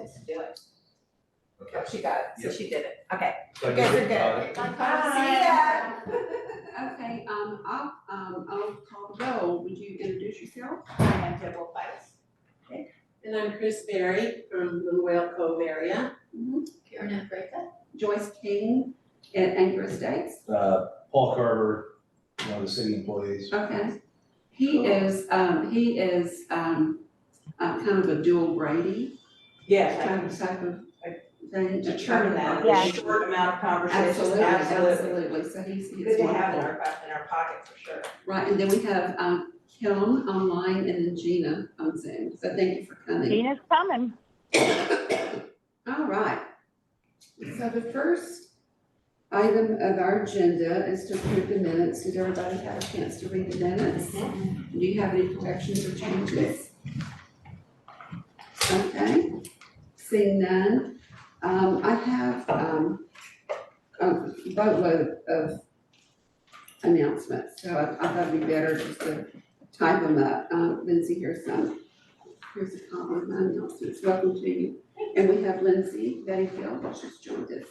minutes to do it. Okay. Oh, she got it, so Yep. she did it, okay. So I You guys guess, are good. Bye. See ya. Okay, I'll call the roll. Would you introduce yourself? I am Depoe. And I'm Chris Berry from the Whale Cove area. Karen and Greta. Joyce King at Anchor Estates. Paul Carver, one of the city employees. Okay. He is kind of a dual Brady Yes, I type can of thing. determine that in Yeah. a short amount of conversations, Absolutely, absolutely. absolutely. So he's Good to have in wonderful. our pocket for sure. Right, and then we have Kim online and then Gina on Zoom. So thank you for coming. Gina's coming. All right. So the first item of our agenda is to approve the minutes. Did everybody have a chance to read the minutes? Do you have any corrections or changes? Okay, seeing none. I have a boatload of announcements, so I thought it'd be better just to type them up. Lindsay, here's a copy of my announcements. Welcome to you. And we have Lindsay Bettyfield, that just joined us.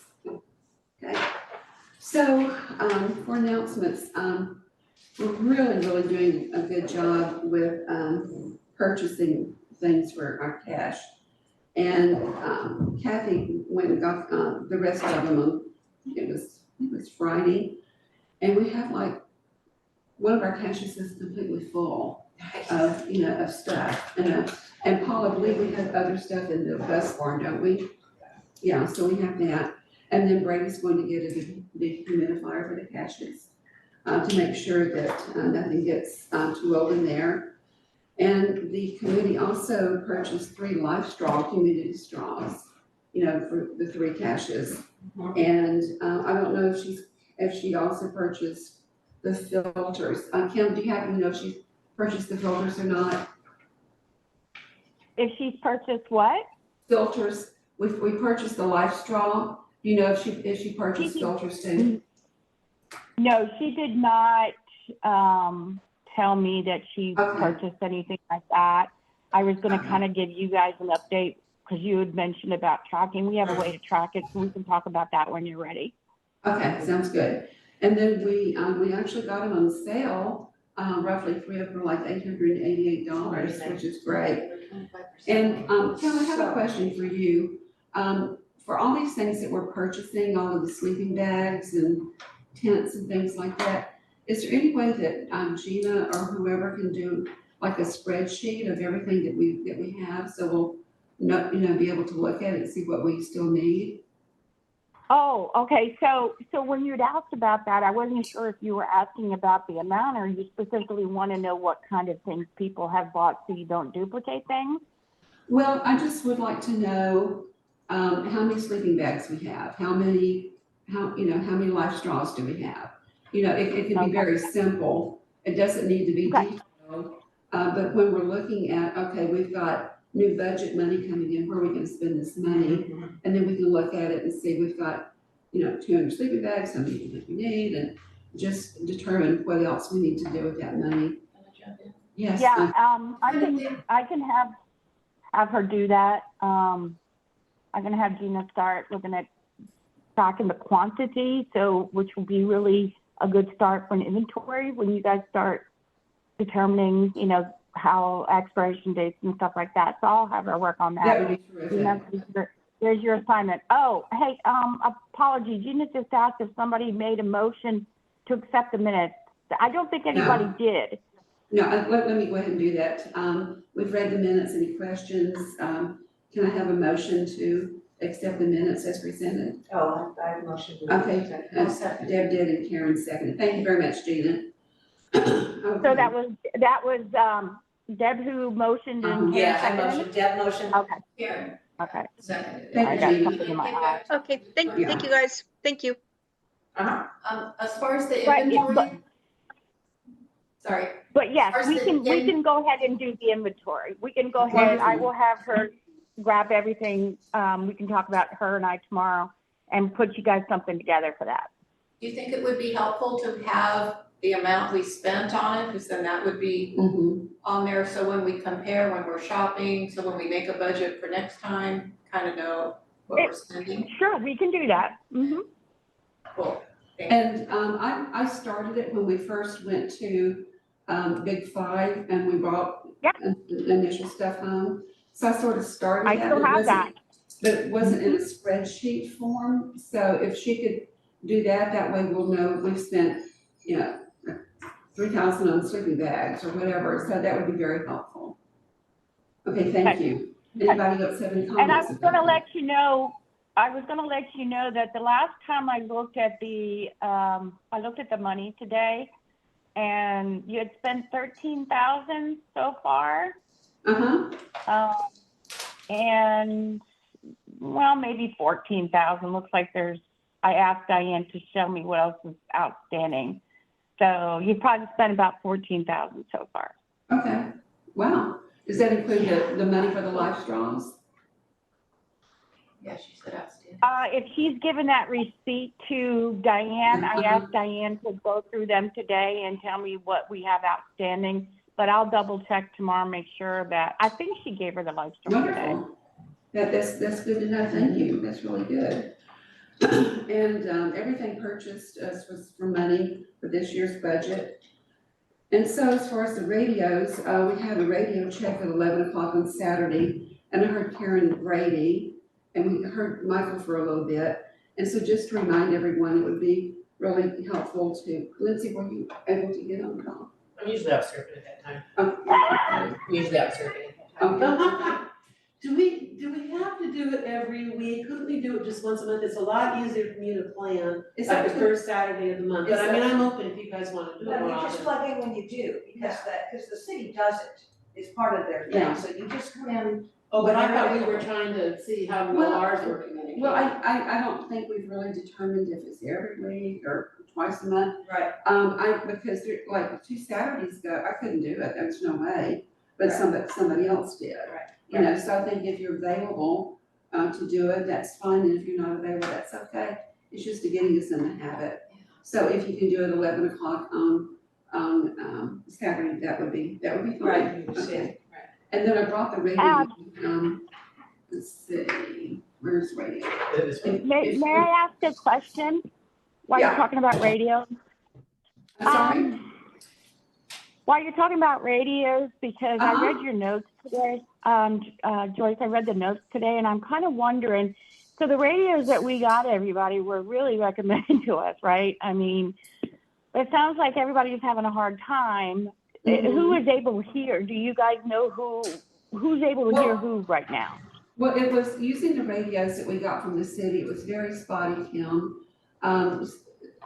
Okay. So, for announcements, we're really doing a good job with, purchasing things for our cash. And, Kathy went and got, the rest of them on, it was Friday. And we have like, one of our caches is completely full of, of stuff, and Paul, I believe we have other stuff in the bus barn, don't we? Yeah, so we have that. And then Brady's going to get a dehumidifier for the caches, to make sure that, nothing gets, too old in there. And the committee also purchased 3 Life Straw humidity straws, for the 3 caches. And, I don't know if she also purchased the filters. Kim, do you happen to know if she purchased the filters or not? If she's purchased what? Filters, we purchased the Life Straw. Do you know if she purchased filters too? No, she did not tell me that she Okay. purchased anything like that. I was gonna kind of give you guys an update because you had mentioned about tracking. We have a way to track it, so we can talk about that when you're ready. Okay, sounds good. And then we actually got them on sale, roughly 3 of them for like $888, which is great. And, Kel, I have a question for you. For all these things that we're purchasing, all of the sleeping bags and tents and things like that, is there any way that, Gina or whoever can do like a spreadsheet of everything that we have, so we'll be able to look at it and see what we still need? Oh, okay. So when you'd asked about that, I wasn't sure if you were asking about the amount or you specifically want to know what kind of things people have bought so you don't duplicate things. Well, I just would like to know, how many sleeping bags we have, how many Life Straws do we have? It can be very simple. It doesn't need to be Okay. detailed. But when we're looking at, okay, we've got new budget money coming in, where are we gonna spend this money? And then we can look at it and see, we've got, 200 sleeping bags, how many do you think we need? And just determine what else we need to do with that money. Yes. Yeah, I can have her do that. I'm gonna have Gina start looking at tracking the quantity, which will be really a good start for an inventory when you guys start determining, how expiration dates and stuff like that. So I'll have her work on that. That would be terrific. Gina, there's your assignment. Oh, hey, apology. Gina just asked if somebody made a motion to accept the minutes. I don't think anybody did. No, let me go ahead and do that. We've read the minutes. Any questions? Can I have a motion to accept the minutes as presented? Oh, I have a motion. to- Okay, Deb did and Karen seconded. Thank you very much, Gina. So that was Deb who motioned and Karen Yeah, I seconded it? motion, Deb motion. Okay, Karen. okay. Seconded. Thank I you, got Gina. something in my eye. Okay, thank you guys. Thank you. As far as the Right, inventory. Sorry. But yes, First we thing can go ahead and do the inventory. We can go ahead. I will have her grab everything. We can talk about her and I tomorrow and put you guys something together for that. Do you think it would be helpful to have the amount we spent on it, because then that would be Mhm. on there, so when we compare, when we're shopping, so when we make a budget for next time, kind of know what we're spending. Sure, we can do that. Mm-hmm. Cool. And I started it when we first went to Big Five and we brought Yeah. the initial stuff home. So I sort of started I that. still It have wasn't- that. But it wasn't in a spreadsheet form, so if she could do that, that way we'll know we've spent, 3,000 on sleeping bags or whatever, so that would be very helpful. Okay, thank you. Anybody else have any comments? And I was about gonna that? let you know that the last time I looked at the money today, and you had spent 13,000 so far. Uh-huh, And, well, maybe 14,000. Looks like I asked Diane to show me what else is outstanding. So you probably spent about 14,000 so far. okay, wow. Does that include the money for the life straws? Yeah, she said outstanding. If she's given that receipt to Diane, I asked Diane to go through them today and tell me what we have outstanding. But I'll double check tomorrow, make sure that, I think she gave her the life straw today. Wonderful. That's good to know, thank you, that's really good. And everything purchased was for money for this year's budget. And so as far as the radios, we had a radio check at 11 o'clock on Saturday, and I heard Karen Brady, and we heard Michael for a little bit. And so just to remind everyone, it would be really helpful to, Lindsay, were you able to get on the call? I'm usually out surfing at that time. Okay. Usually out surfing at that time. Okay. Do we have to do it every week? Couldn't we do it just once a month? It's a lot easier for me to plan, Is like that the first Saturday of the month. But I mean, I'm open if you guys wanna do it No, more you just often. plug in when you do, because the city does it, it's part of their Yeah. thing, so you just come in. Oh, but I thought we were trying to see how well ours were communicating. Well, I don't think we've really determined if it's every week or twice a month. Right. Because like 2 Saturdays ago, I couldn't do it, there's no way, but Right. somebody else did. Right. You know, so I think if you're available, to do it, that's fine, and if you're not available, that's okay. It's just to getting us in the habit. So if you can do it 11 o'clock on Saturday, that would be fine. Right. Okay. And then I brought the radio, let's see, where's radio? May I ask a question while you're Yeah. talking about radio? Sorry? While you're talking about radios, because I Uh-huh. read your notes today, Joyce, I read the notes today, and I'm kind of wondering, so the radios that we got everybody were really recommended to us, right? I mean, it sounds like everybody's having a hard time. Mhm. Who is able to hear? Do you guys know who's able to hear who right now? Well, it was using the radios that we got from the city. It was very spotty, Kim.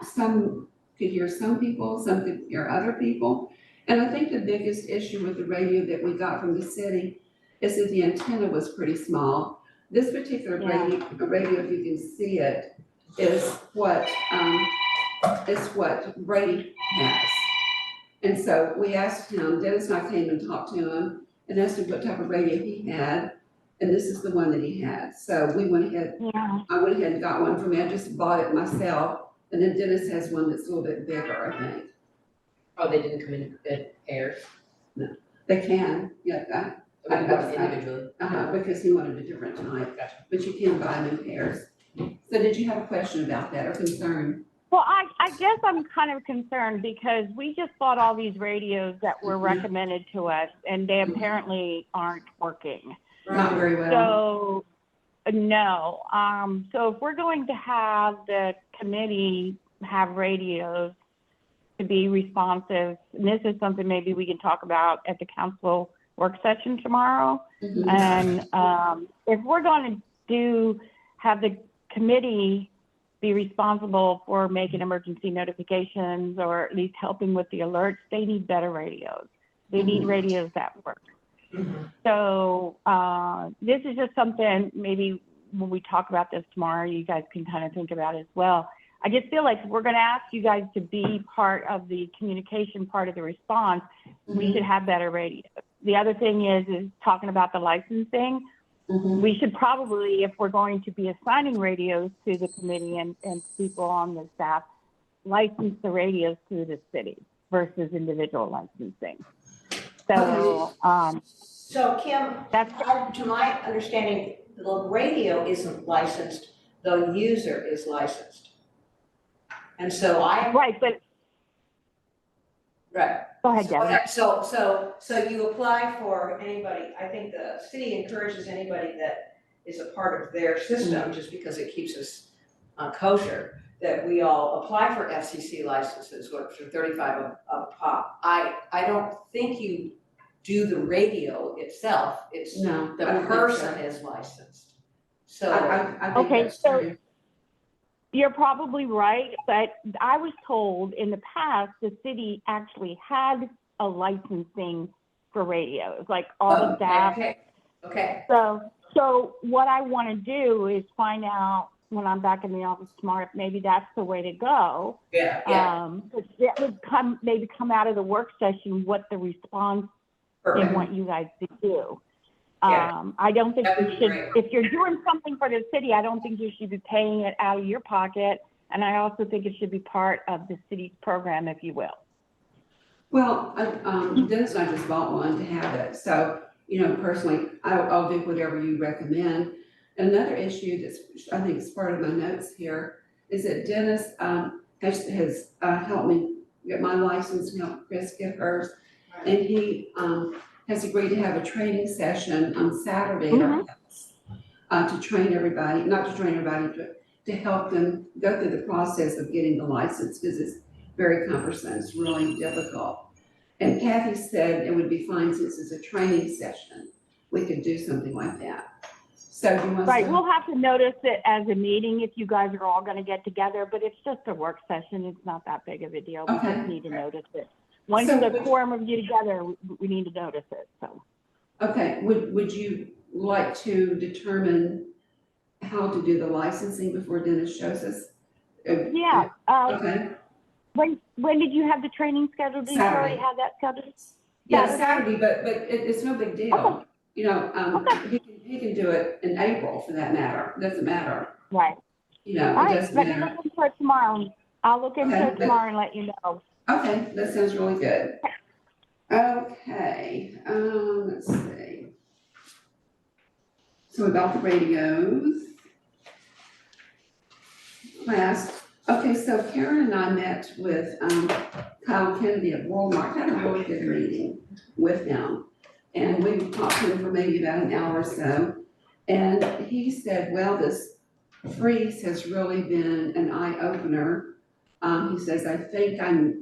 Some could hear some people, some could hear other people. And I think the biggest issue with the radio that we got from the city is that the antenna was pretty small. This particular radio, if you can see it, is what Brady has. And so we asked him, Dennis and I came and talked to him and asked him what type of radio he had. And this is the one that he had. So we went ahead, Yeah. I went ahead and got one for me. I just bought it myself. And then Dennis has one that's a little bit bigger, I think. Oh, they didn't come in good pairs? They can, yeah, We bought it individually? because he wanted a different type, Gotcha. but you can buy new pairs. So did you have a question about that or concern? Well, I guess I'm kind of concerned because we just bought all these radios that were recommended to us, and they apparently aren't working. Not very well. So, no. So if we're going to have the committee have radios to be responsive, and this is something maybe we can talk about at the council work session tomorrow. Mhm. And if we're going to have the committee be responsible for making emergency notifications or at least helping with the alerts, they need better radios. They need radios that work. So this is just something maybe when we talk about this tomorrow, you guys can kind of think about as well. I just feel like if we're going to ask you guys to be part of the communication part of the response, we should have better radios. The other thing is talking about the licensing. We should probably, if we're going to be assigning radios to the committee and people on the staff, license the radios through the city versus individual licensing. So, So Kim, that's, to my understanding, the radio isn't licensed, the user is licensed. And so right, but, right. go ahead, Debbie. Okay, so you apply for anybody, I think the city encourages anybody that is a part of their system, just because it keeps us kosher, that we all apply for FCC licenses, what, for 35 a pop. I don't think you do the radio itself, it's No, the I don't think person so. is licensed. So, I think Okay, that's so- true. You're probably right, but I was told in the past, the city actually had a licensing for radios, like all the staff. okay, So what I want to do is find out when I'm back in the office tomorrow, if maybe that's the way to go. yeah. But that would maybe come out of the work session, what the response they Perfect. want you guys to do. Yeah. I don't think That you would be should, great. if you're doing something for the city, I don't think you should be paying it out of your pocket. And I also think it should be part of the city's program, if you will. Well, Dennis and I just bought one to have it, so, personally, I'll do whatever you recommend. Another issue that's, I think is part of my notes here, is that Dennis, has helped me get my license, and helped Chris get hers. And he, has agreed to have a training session on Saturday at our house, to train everybody, not to train everybody, but to help them go through the process of getting the license, because it's very cumbersome, it's really difficult. And Kathy said it would be fine since it's a training session, we could do something like that. So do you want to? Right, we'll have to notice it as a meeting if you guys are all gonna get together, but it's just a work session, it's not that big of a deal, we Okay. just need to notice it. Once So the would- quorum of you together, we need to notice it, so. Okay, would you like to determine how to do the licensing before Dennis shows us? Yeah, Okay, when did you have the training scheduled? Did you already Saturday. have that scheduled? yeah, Saturday? Saturday, but it's no big deal. Okay. He can do it in April for that matter, doesn't matter, Right, all it right, doesn't let me matter. look into it tomorrow, I'll look into Okay, it tomorrow and let you know. Okay, that sounds really good. Okay, let's see. So about the radios. Okay, so Karen and I met with, Kyle Kennedy at Walmart, had a really good meeting with him. And we talked to him for maybe about an hour or so. And he said, well, this freeze has really been an eye opener. He says, I think I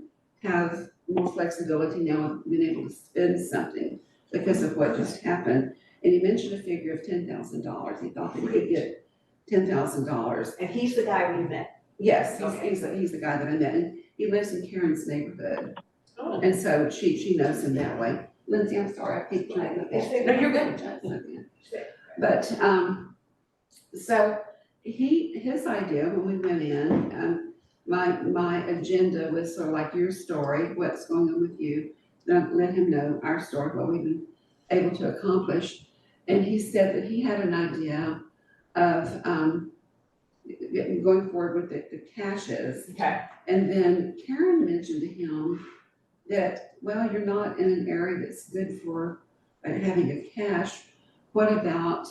have more flexibility now of being able to spend something because of what just happened. And he mentioned a figure of $10,000. He thought that he could get $10,000. And he's the guy we met. Yes, Okay. he's the guy that I met, and he lives in Karen's neighborhood. Oh. And so she knows him that way. Lindsay, I'm sorry, I keep trying to. No, you're good. But, so his idea when we went in, my agenda was sort of like your story, what's going on with you. Then I let him know our story, what we've been able to accomplish. And he said that he had an idea of, going forward with the caches. Okay. And then Karen mentioned to him that, well, you're not in an area that's good for having a cache. What about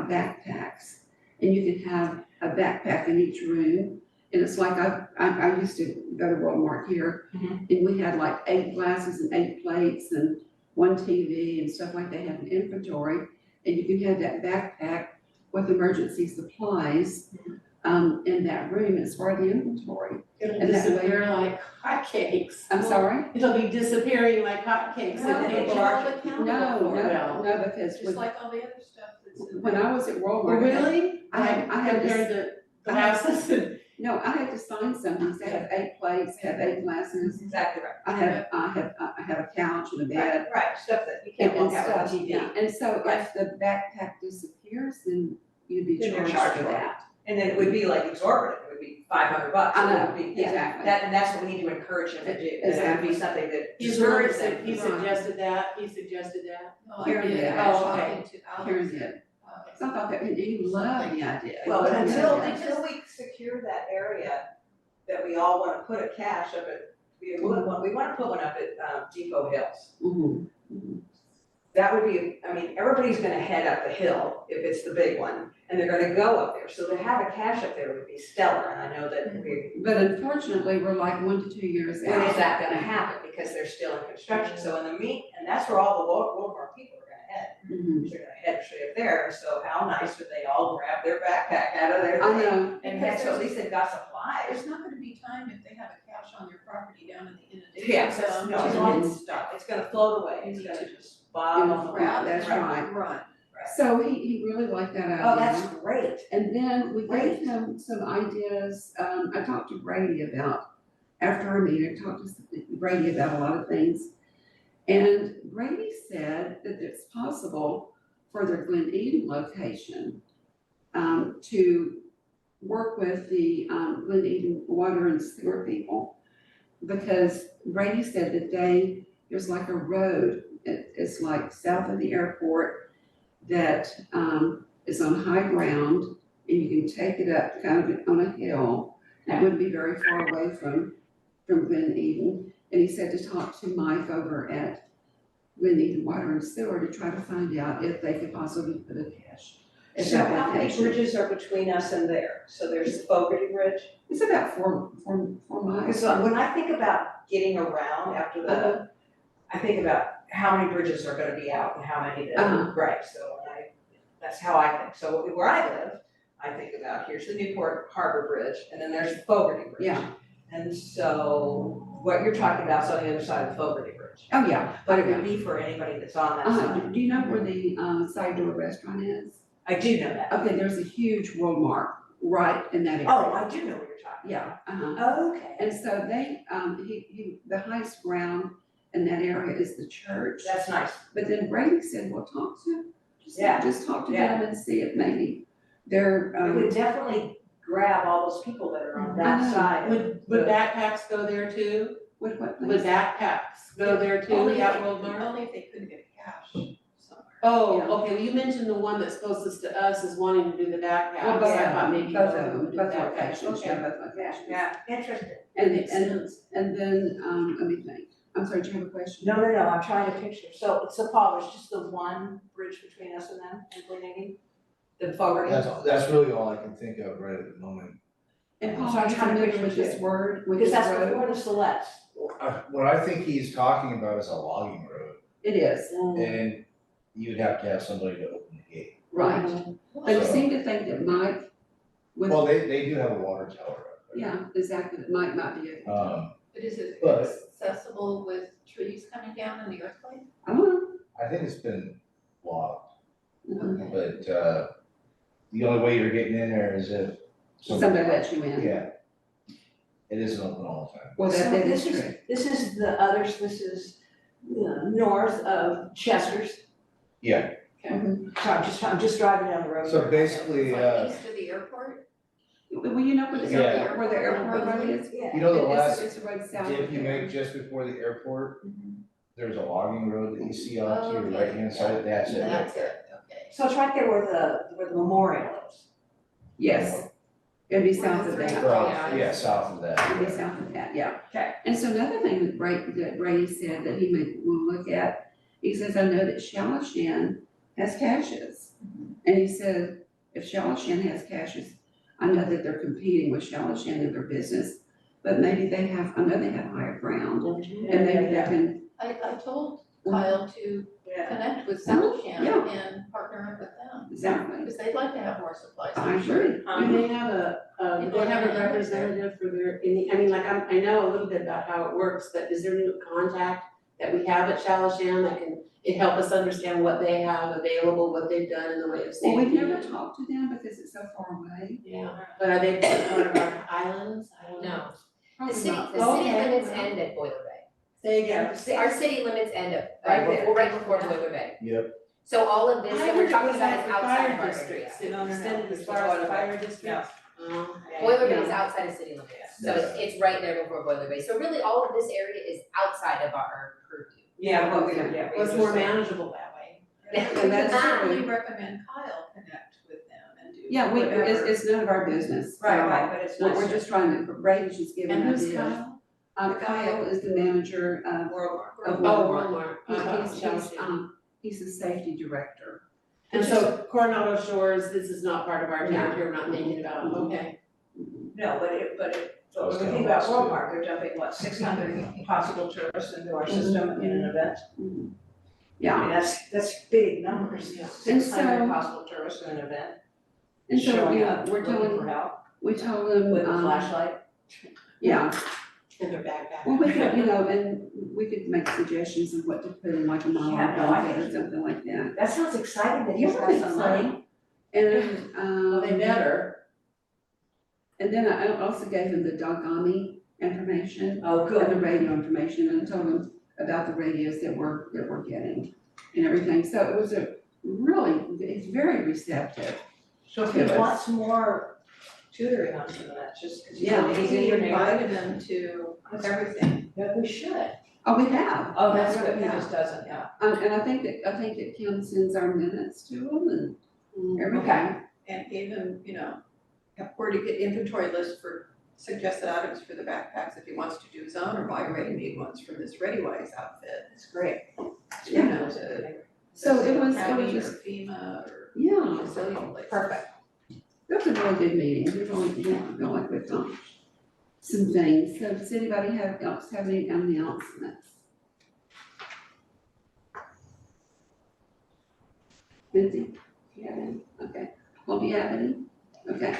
backpacks? And you can have a backpack in each room. And it's like, I used to go to Walmart here, and we had like 8 glasses and 8 plates and 1 TV and stuff like they have an inventory. And you can have that backpack with emergency supplies in that room as part of the inventory. It'll And that way- disappear like hotcakes. I'm sorry? It'll be disappearing like hotcakes Well, if they people hold are. accountable No, for it, no, because just like all the other stuff that's in when there. I was at Oh, Walmart. really? I had Compared to, to glasses and. no, I had to sign something, say I have 8 plates, have 8 glasses. Exactly right. I have a couch and a bed. Right, stuff that you And can't walk out stuff, with a TV. yeah. And so if the backpack disappears, then you'd be Then they're charged charged for for that. And then it would be like exorbitant, it would be $500. I know, It would be- yeah, exactly. and that's what we need to encourage him to do, that it would be something that He's discourages them. he suggested that, he suggested that. No, I Karen did. did. I was Oh, okay. talking to Alex. Karen did. So I thought that, and he loved the idea. Well, He loved the until idea. we secure that area, that we all wanna put a cache up at, we wanna put one up at, Depoe Hills. Mhm. That would be, I mean, everybody's gonna head up the hill if it's the big one, and they're gonna go up there, so to have a cache up there would be stellar, and I know that But unfortunately, we're like 1 to 2 years out. when is that gonna happen, because they're still in construction, so in the and that's where all the Wilmore people are gonna head. Mhm. They're gonna head straight up there, and so how nice would they all grab their backpack out of their I thing know. and head, so at least they've got supplies. There's not gonna be time if they have a cache on their property down in the inundation Yes, zone. no, to Mhm. it's stuff, it's gonna float away, it's gonna just bob on the grab That's and right. run. So he really liked that idea. Oh, that's great. And then we Great. gave him some ideas, I talked to Brady about, after our meeting, I talked to Brady about a lot of things. And Brady said that it's possible for their Glen Eden location, to work with the, Glen Eden water and sewer people. Because Brady said that there's like a road, it's like south of the airport that, is on high ground, and you can take it up kind of on a hill. It wouldn't be very far away from Glen Eden. And he said to talk to Mike over at Glen Eden Water and Sewer to try to find out if they could possibly put a cache at So that how many location. bridges are between us and there? So there's the Fogarty Bridge. It's about four miles. Because when I think about getting around after the, I think about how many bridges are gonna be out and how many that, right, so that's how I think. So where I live, I think about, here's the Newport Harbor Bridge, and then there's the Fogarty Bridge. Yeah. And so what you're talking about is on the other side of the Fogarty Bridge. Oh, yeah. But it would be for anybody that's on that side. Do you know where the, side door restaurant is? I do know that. Okay, there's a huge Walmart right in that area. Oh, I do know what you're talking Yeah, about. Okay. And so they, the highest ground in that area is the church. That's nice. But then Brady said, well, Yeah, just talk to yeah. them and see if maybe they're, It would definitely grab all those people that are on I that know. side. Would backpacks go there too? what, Would please? backpacks go there too, Only that if, Walmart? only if they couldn't get a cache somewhere. Oh, Yeah. okay, well, you mentioned the one that's closest to us is wanting to do the backpacks. Well, both I of thought them, maybe both one of them, would do both backpacks. locations, Okay. yeah, both locations. Yeah, interesting. And, Makes and, sense. and then, let me think, I'm sorry, do you have a question? No, I'm trying to picture. So Paul, there's just the one bridge between us and them and Glen Eden? The Fogarty? That's really all I can think of right at the moment. And Paul, So I'm are you trying to familiar picture with this too. word, with Because this that's road? before the Celeste. What I think he's talking about is a logging road, It is, and you'd have to have somebody to open the gate. right. But you So- seem to think that Mike would, Well, they do have a water tower up there. yeah, exactly, that Mike might be able to. But is it But- accessible with trees coming down in the earthquake? I don't I think it's been logged, know. Okay. but, the only way you're getting in there is if Somebody lets you in. Yeah. It isn't open all the time. Well, So that is this true. This is the others, this is north of Chester's. Yeah, So I'm just driving down the road. so here. basically, Like east of the airport? Well, you know where the Yeah. airport, where the airport road is? Yeah. you know, the It's- last, It's a road south if of you there. make just before the airport, there's a logging road that you see off to your Okay. right hand side, that's it right That's there. it, okay. So it's right there where the memorial is. Yes, it'd be south of that. Well, yeah, south of that. It'd be south of that, yeah. Okay. And so another thing that Brady said that he may want to look at, he says, I know that Shalashan has caches. And he said, if Shalashan has caches, I know that they're competing with Shalashan in their business, but maybe they have, I know they have higher ground, and maybe they can, I told Kyle to Yeah. connect with Salishan Yeah. and partner up with them, exactly. because they'd like to have more supplies. I agree. Do they have do they have a representative for their, I mean, like, I know a little bit about how it works, but is there any contact that we have at Shalashan that can, help us understand what they have available, what they've done in the way of Well, safety? we've never talked to them because it's so far away. Yeah, but are they part of our islands? I don't know. No, the Probably city, not. the city Okay. limits end at Boiler Bay. Say again. Our city limits end at, Right there. right before Boiler Bay. Yep, So all of this that we're talking about is outside of our area. Fire districts, it No. extended as It's far as Boiler Bay. fire districts? Oh, okay. Boiler Bay Yeah. is outside of city limits, so Yeah. it's right there before Boiler Bay. So really, all of this area is outside of our purview. Yeah, well, we Well, it's more manageable that way. And that's I true. really recommend Kyle connect with them and do Yeah, whatever. it's none of our business at all. Right, but it's We're, nice we're to- just trying to, Brady's just giving And ideas. who's Kyle? The guy Kyle is the manager of Worldmark. of Oh, Walmart. Walmart. He's the safety director. And so Coronado Shores, this is not part of our No. territory, we're not thinking about, okay. No, but I was when we telling think about Ross, too. Worldmark, they're dumping, what, 600 possible tourists into our system in an event? Mhm. I Yeah, mean, that's big numbers, Yeah. 600 possible tourists in an event, and so, showing yeah, up, we're looking telling, for help we told them, with a flashlight. yeah, In their backpack. well, we could, and we could make suggestions of what to put in like a model Yeah, no, I budget or think- something like that. That sounds exciting that you Yeah, have some money. And, Well, they better. and then I also gave them the Dogami information. Oh, And the good. radio information, and told them about the radios that we're getting and everything, so it was it's very receptive. So if It he was- wants more tutoring on some of that, just because Yeah. he's in your neighborhood. Invited them to everything. Yeah, we should. Oh, we have. Oh, that's Yeah, good, he yeah. just doesn't, yeah. And I think that Kim sends our minutes to them and everything. And gave him, where to get inventory list for suggested items for the backpacks if he wants to do his own or buy ready-made ones from this ReadyWise outfit. That's great. Yeah. So it was County or just, FEMA or yeah, facility place. Perfect. it was a really good meeting, we really, feel like we've done some things. So does anybody else have any announcements? Lindsay, do you have any? Okay. Well, do you have any? Okay.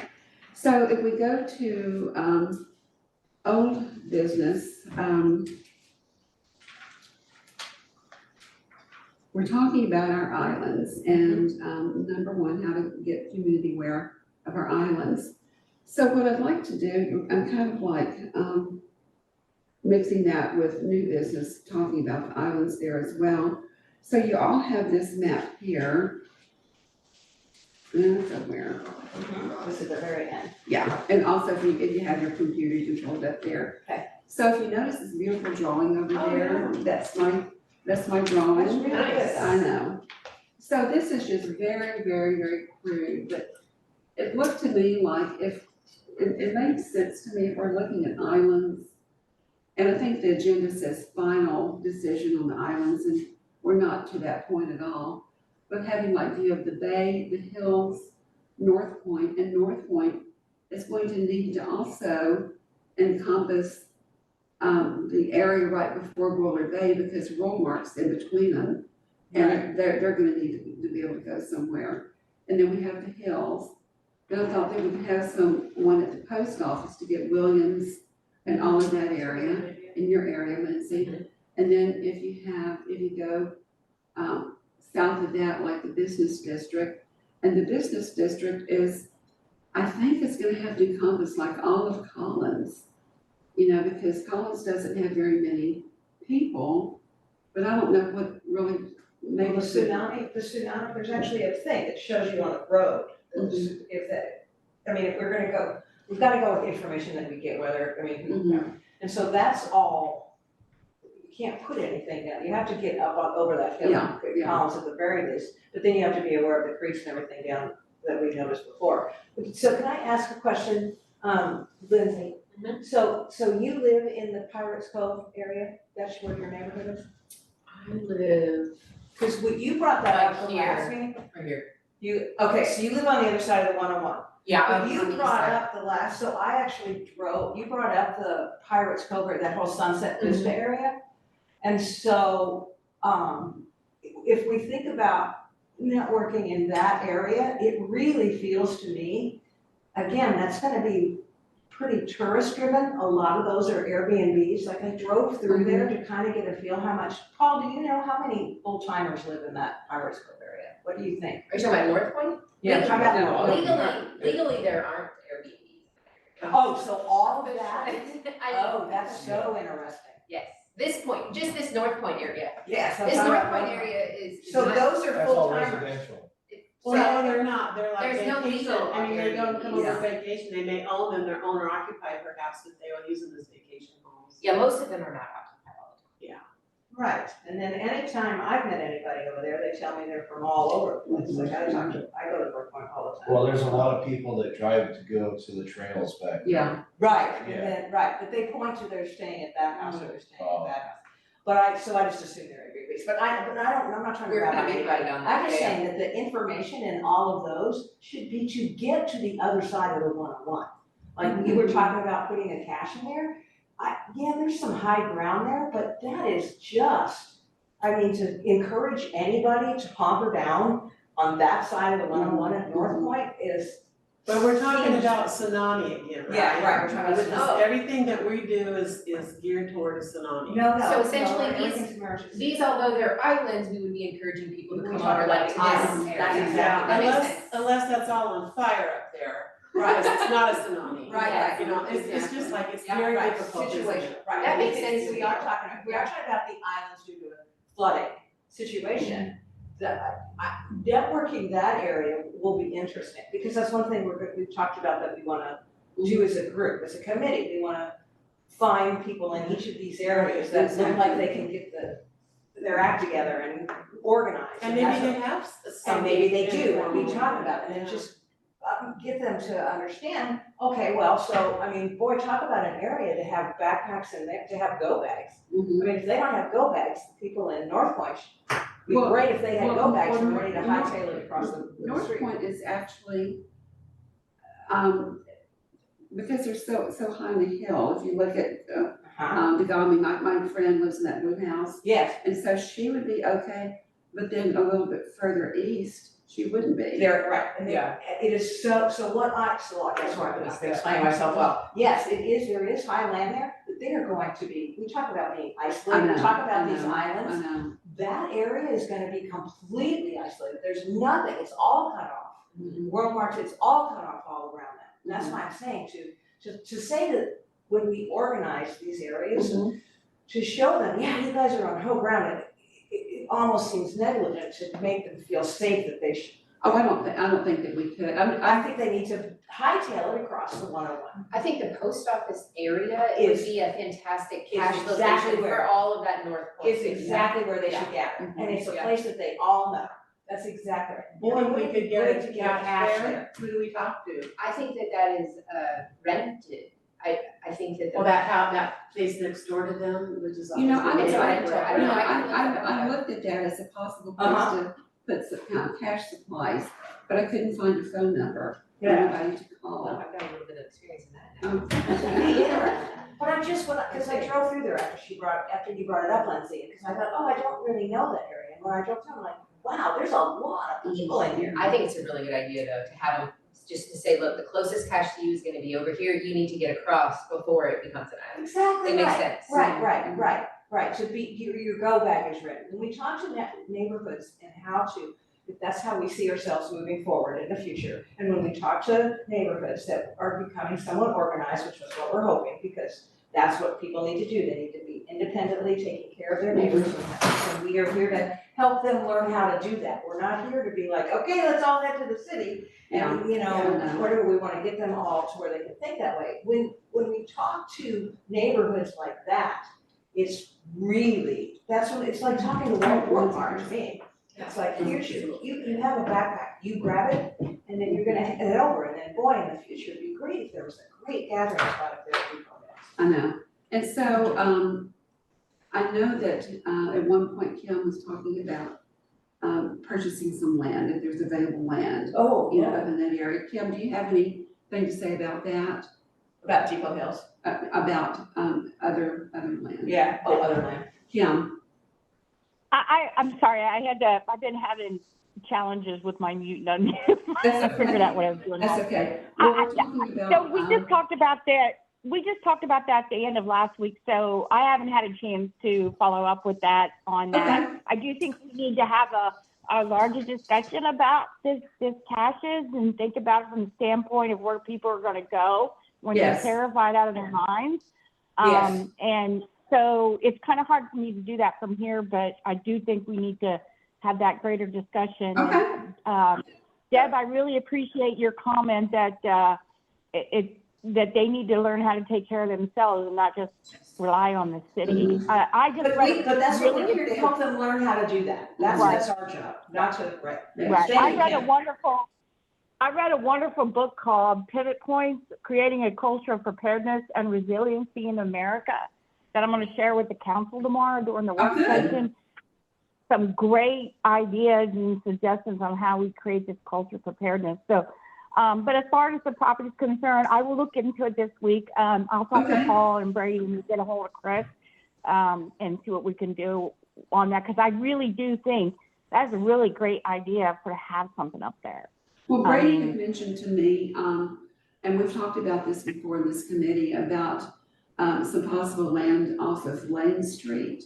So if we go to, old business, we're talking about our islands and, number one, how to get community aware of our islands. So what I'd like to do, I'm kind of like, mixing that with new business, talking about the islands there as well. So you all have this map here. Somewhere. This is the very end. Yeah, and also if you have your computer, you can hold up there. Okay. So if you notice this beautiful drawing over Oh, there, yeah. that's my drawing. That's really good. I know. So this is just very, very, very crude, but it looked to me like it makes sense to me if we're looking at islands. And I think the agenda says final decision on the islands, and we're not to that point at all. But having like view of the bay, the hills, North Point, and North Point is going to need to also encompass the area right before Roller Bay, because Rollmark's in between them. And they're gonna need to be able to go somewhere. And then we have the hills. And I thought they would have one at the post office to get Williams and all of that area, in your area, Lindsay. And then if you go, south of that, like the business district, and the business district is, I think it's gonna have to encompass like all of Collins. Because Collins doesn't have very many people, but I don't know what really, maybe. Well, the tsunami, there's actually a thing that shows you on the road, Mhm. if we're gonna go, we've gotta go with the information that we get, Mhm. and so that's all, you can't put anything down, you have to get up over that hill, Yeah, yeah. columns at the very least, but then you have to be aware of the creeks and everything down that we noticed before. So can I ask a question, Lindsay? So you live in the Pirates Cove area, that's where your neighborhood is? I live Cause you brought that up Right the last here. meeting? Right here. Okay, so you live on the other side of the 101. Yeah, But I'm you on the east brought side. up so I actually you brought up the Pirates Cove, that whole Sunset Vista area. And so, if we think about networking in that area, it really feels to me, again, that's gonna be pretty tourist driven. A lot of those are Airbnbs, like I drove through there to kind of get a feel how much, Paul, do you know how many old timers live in that Pirates Cove area? What do you think? Are you talking about North Point? Yeah, talking about North Legally, legally, there aren't Airbnbs. Oh, so all of that is? I- Oh, that's so interesting. Yes, this point, just this North Point area. Yes, This North Point area is. So not- those are That's all full timers. residential. Well, no, they're not, they're like There's no vacation, legal I mean, they don't come over Yeah. vacation, they may own them, they're owner occupied perhaps, but they will use them as vacation homes. Yeah, most of them are not occupied all the time. Right, and then anytime I've met anybody over there, they tell me they're from all over the place, like I go to North Point all the time. Well, there's a lot of people that drive to go to the trails back there. Yeah. Right, and then, right, but they point to they're staying at that house or they're staying at that house. But so I just assume they're every base, but I'm not trying to We're grab gonna on be anybody. right on that, I'm just yeah. saying that the information in all of those should be to get to the other side of the one-on-one. Like you were talking about putting a cache in there, yeah, there's some high ground there, but that is just, I mean, to encourage anybody to hunker down on that side of the one-on-one at North Point is. But we're talking about tsunami again, right? Yeah, right, we're talking about Which is- tsunami. Everything that we do is geared toward a tsunami. No, So essentially these- everything's emergency. These, although they're islands, we would be encouraging people to We come talk under like about islands this. area. That's exactly That makes Unless, sense. unless that's all on fire up there, Right. because it's not a tsunami. Right. You know, it's just like, it's very Right, difficult. isn't it? situation, right. That makes Because sense. We are talking about the islands due to a flooding situation. Networking that area will be interesting, because that's one thing we've talked about that we wanna do as a group, as a committee, we wanna find people in each of these areas that look like they can get their act together and organize. And maybe that's they what- have. And maybe they do, and we talk about it, and just get them to understand, okay, well, so, I mean, boy, talk about an area to have backpacks and to have go bags. Mhm. I mean, if they don't have go bags, the people in North Point, it'd be Well, great if they had go bags and well, ready to North- hightail it across the North street. Point is actually, because they're so high on the hill, if you look at, Degami, my friend lives in that blue house, Yes, and so she would be okay, but then a little bit further east, she wouldn't be. they're right, and it is so I guess why I'm not explaining myself well. Yes, there is high land there, but they are going to be, we talk about being isolated, we talk about these islands. I know. That area is gonna be completely isolated, there's nothing, it's all cut off. Mhm. World Market, it's all cut off all around that. And that's why I'm saying to say that when we organize these areas, to show them, yeah, you guys are on whole ground, it almost seems negligent to make them feel safe that they should. Oh, I don't think that we could, I think they need to hightail it across the 101. I think the post office area Is- would be a fantastic is cash exactly location where- for all of that North Point. It's exactly where they should gather, and it's a Yeah. place that they all know. That's exactly right. Or And we wouldn't could it be get great a to cash there? there, who do we talk to? I think that is rented. I think that. Well, that place next door to them, which is. You know, I It's don't a know, rental. I don't know, I can look that up. I looked at that as a possible place Uh-huh. to put some kind of cash supplies, but I couldn't find a phone number for Yeah. anybody to Well, call. I've got a little bit of experience in that now. Um, But I just, because I drove through there after you brought it up, Lindsay, because I thought, oh, I don't really know that area. And when I drove through, I'm like, wow, there's a lot of people in here. I think it's a really good idea though, to have them, just to say, look, the closest cache to you is gonna be over here, you need to get across before it becomes an island. Exactly It makes right. sense. Right, to be, your go bag is ready. When we talk to neighborhoods and if that's how we see ourselves moving forward in the future. And when we talk to neighborhoods that are becoming somewhat organized, which is what we're hoping, because that's what people need to do. They need to be independently taking care of their neighbors. And we are here to help them learn how to do that. We're not here to be like, okay, let's all head to the city. And, whatever, we wanna get them all to where they can think that way. When we talk to neighborhoods like that, it's really, it's like talking to Walmart to me. It's like, here's you have a backpack, you grab it, and then you're gonna head over, and then boy, in the future, it'd be great if there was a great gathering spot up there for people. I know, and so, I know that, at one point Kim was talking about, purchasing some land, if there's available land, Oh, you know, up in that area. Kim, do you have anything to say about that? About Depoe Hills. About, other land? Yeah, other land. Kim? I'm sorry, I've been having challenges with my mute and unmute. I figured out what I was doing. That's okay. Well, we're talking about, So we just talked about that at the end of last week, so I haven't had a chance to follow up with that on that. Okay. I do think we need to have a larger discussion about this caches and think about it from the standpoint of where people are gonna go when they're Yes. terrified out of their minds. Yes. And so it's kind of hard for me to do that from here, but I do think we need to have that greater discussion. Okay. Deb, I really appreciate your comment that that they need to learn how to take care of themselves and not just rely on the city. I just read But that's what we're really here to help them learn how to do that. That's our job, not to, right. Right. Then I you read a can. wonderful book called Pivot Points, Creating a Culture of Preparedness and Resiliency in America that I'm going to share with the council tomorrow during the work good. session. Some great ideas and suggestions on how we create this culture of preparedness. So, but as far as the property is concerned, I will look into it this week. I'll talk to Paul and Brady and get a hold of Chris and see what we can do on that, because I really do think that's a really great idea to have something up there. Well, Brady had mentioned to me, and we've talked about this before in this committee, about some possible land off of Lane Street.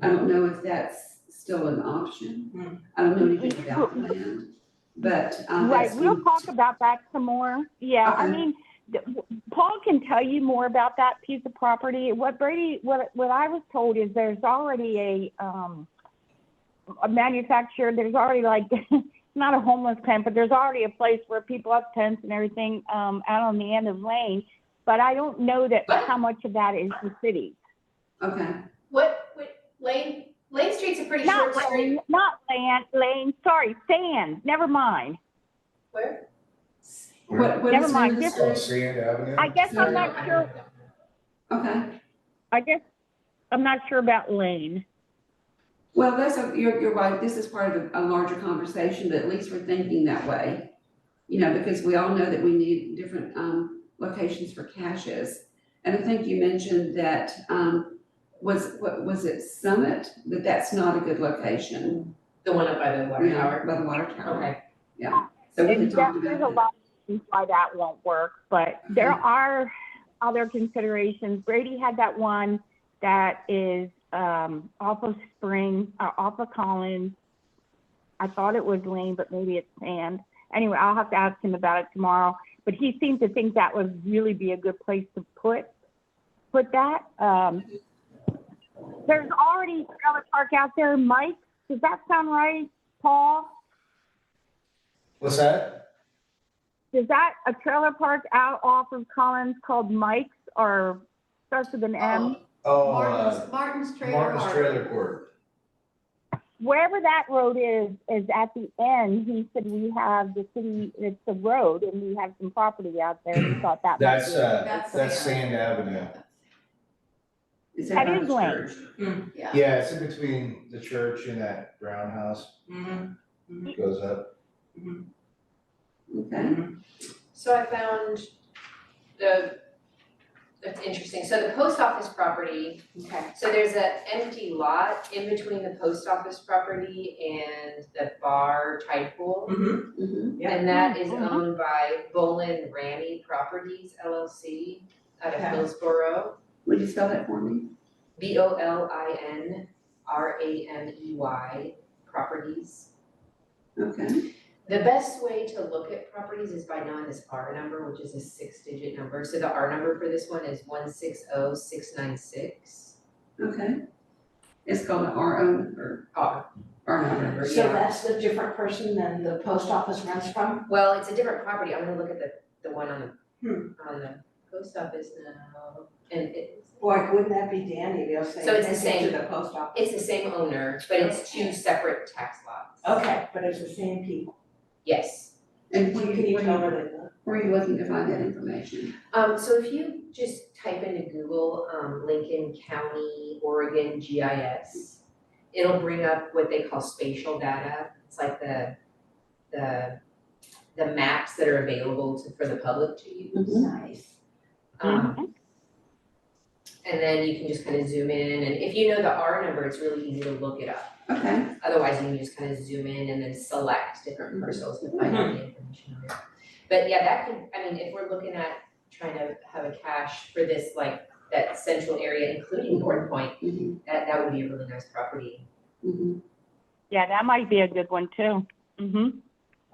I don't know if that's still an option. I don't know anything about the land, but. Right, that's we'll been- talk about that some more. Yeah, I Okay. mean, Paul can tell you more about that piece of property. What I was told is there's already a manufacturer, there's already like, not a homeless camp, but there's already a place where people have tents and everything out on the end of Lane. But I don't know that What? how much of that is the city. Okay, What, Lane Street's a pretty short Not street. Lane, not Lane, sorry, Sand, never mind. Where? what Never is mind, the Oh, street? Sand Avenue? I guess I'm not sure, Okay, I'm not sure about Lane. well, you're right, this is part of a larger conversation, but at least we're thinking that way. You know, because we all know that we need different, locations for caches. And I think you mentioned that, was it Summit, that that's not a good location? The one up by the water Yeah, tower? by the water tower. Okay. So we And had talked there's a about lot of reasons why that won't work, but there are other considerations. Brady had that one that is off of Spring, off of Collins. I thought it was Lane, but maybe it's Sand. Anyway, I'll have to ask him about it tomorrow. But he seemed to think that would really be a good place to put that. There's already a trailer park out there, Mike. Does that sound right, Paul? What's that? Is that a trailer park out off of Collins called Mike's, or starts with an M? Oh, Martin's Trailer Martin's Park. Trailer Court. Wherever that road is at the end. He said we have the city, it's the road, and we have some property out there. We thought that might be. That's Sand Avenue. Is That by is the Lane. church? Yeah, it's in between the church and that brown house. It goes up. Okay, So I found that's interesting. So the post office property, so there's an empty lot in between the post office property and the bar tide pool. Yeah. And that is Mhm. owned by Bolin Ramey Properties LLC out of Okay. Hillsborough. would you spell that for me? BOLINRAMEY Properties. Okay, The best way to look at properties is by knowing this R number, which is a 6-digit number. So the R number for this one is 160696. okay. It's called an RO number, R. R number. So that's the different person than the post office rents from? Well, it's a different property. I'm gonna look at the one on Hmm. the post office now. And Boy, wouldn't that be dandy, they'll say, So it's the take it same- to the post office. it's the same owner, but it's two separate tax lots. Okay, but it's the same people. Yes. And Can you tell where they live? where are you looking to find that information? So if you just type into Google, Lincoln County, Oregon GIS, it'll bring up what they call spatial data. It's like the maps that are available for the public to use. Nice. And then you can just kind of zoom in, and if you know the R number, it's really easy to look it up. Okay, Otherwise, you can just kind of zoom in and then select different parcels to find out the information on it. But yeah, that could, I mean, if we're looking at trying to have a cache for this, like, that central area, including North Point, that would be a really nice property. Yeah, that might be a good one too. And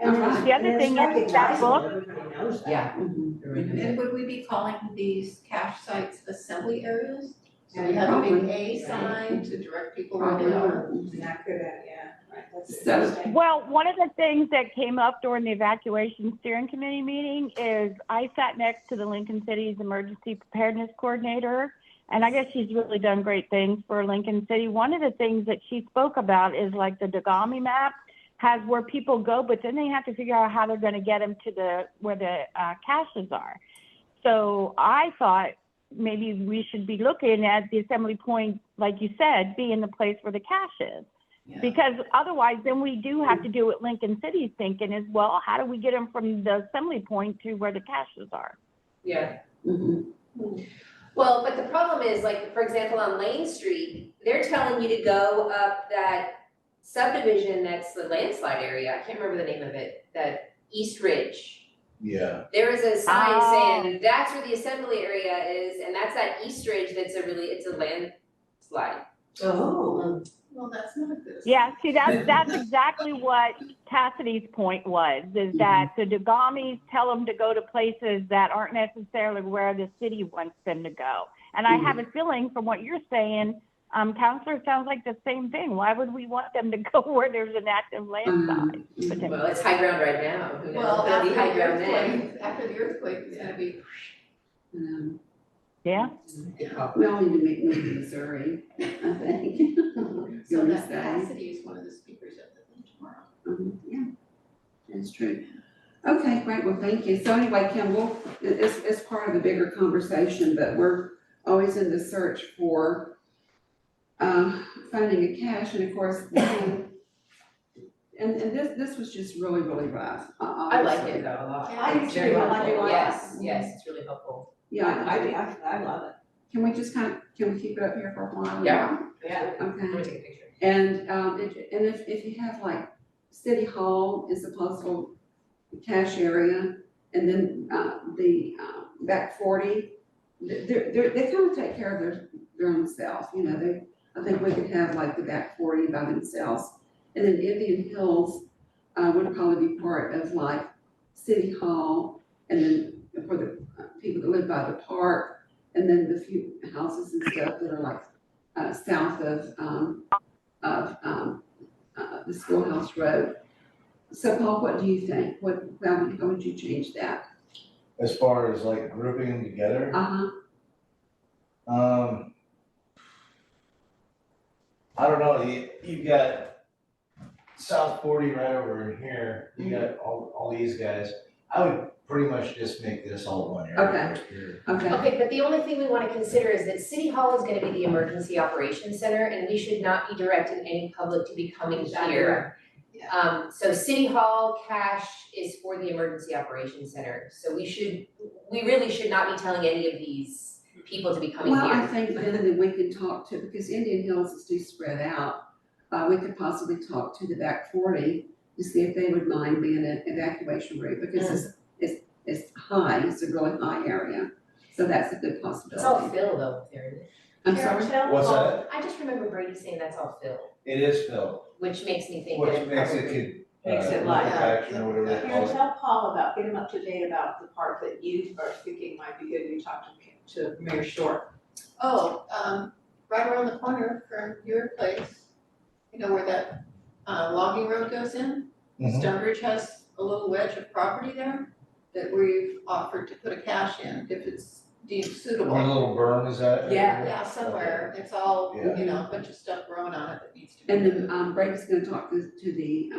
Alright. The other thing is that book- Everybody knows that. Yeah. And would we be calling these cache sites assembly areas? So we Yeah, have a big probably. A sign to direct people where they Probably. are. Not good at, yeah. That's So- interesting. Well, one of the things that came up during the evacuation steering committee meeting is I sat next to the Lincoln City's emergency preparedness coordinator, and I guess she's really done great things for Lincoln City. One of the things that she spoke about is like the Dagami map has where people go, but then they have to figure out how they're going to get them to where the caches are. So I thought maybe we should be looking at the assembly point, like you said, being the place where the cache is. Yeah. Because otherwise, then we do have to do what Lincoln City's thinking is, well, how do we get them from the assembly point to where the caches are? Yeah. Mhm. Well, but the problem is, like, for example, on Lane Street, they're telling you to go up that subdivision that's the landslide area, I can't remember the name of it, that East Ridge. Yeah, There is a sign Oh. saying that's where the assembly area is, and that's that East Ridge it's a landslide. Oh. Well, that's not a good. Yeah, see, that's exactly what Cassidy's point was, is that the Dagamis tell them to go to places that aren't necessarily where the city wants them to go. And I have a feeling from what you're saying, Counselor, it sounds like the same thing. Why would we want them to go where there's an active landslide? potentially? Well, it's high ground right now, who knows, Well, it'll after be the high ground then. earthquake, it's gonna be, Yeah, We all need to move to Missouri, I think. so Gonna that say. Cassidy is one of the speakers at the thing tomorrow. Yeah, that's true. Okay, great, well, thank you. So anyway, Kim, it's part of a bigger conversation, but we're always in the search for finding a cache, and of course, and this was just really, really rough. I like it though a lot. I do It's very too. I like it a helpful. lot. Yes, it's really helpful. Yeah, I love it. can we just can we keep it up here for a while? Yeah. Yeah. Let me Okay, take a picture. and if you have like, City Hall is a possible cache area, and then the back 40, they kind of take care of their own self, you know, I think we could have like the back 40 by themselves. And then Indian Hills would probably be part of like City Hall, and then for the people that live by the park, and then the few houses and stuff that are like south of the Schoolhouse Road. So Paul, what do you think? How would you change that? as far as like grouping them together, I don't know, you've got South 40 right over in here, you got all these guys. I would pretty much just make this all one area Okay. right here. Okay, Okay, but the only thing we wanna consider is that City Hall is gonna be the emergency operations center, and we should not be directing any public to be coming here. So City Hall cache is for the emergency operations center, so we really should not be telling any of these people to be coming well, I here. think then that we can talk to, because Indian Hills is too spread out, we could possibly talk to the back 40 to see if they would mind being an evacuation route, because it's high, it's a really high area, so that's a good possibility. It's all fill though, there. I'm sorry? What's that? I just remember Brady saying that's all fill, It is filled, which makes me think which that it makes probably. it Makes it light. liquefaction or whatever they call Karen, it. tell Paul get him up to date about the part that you are thinking might be good, you talked to Mayor Short. Oh, right around the corner from your place, you know where that logging road goes in? Mhm. Stonebridge has a little wedge of property there that we've offered to put a cache in if it's deemed suitable. Where the little berm is at? Yeah. Yeah, somewhere, it's all, Yeah. you know, a bunch of stuff growing on it that needs to be. And moved. then, Brady's gonna talk to the,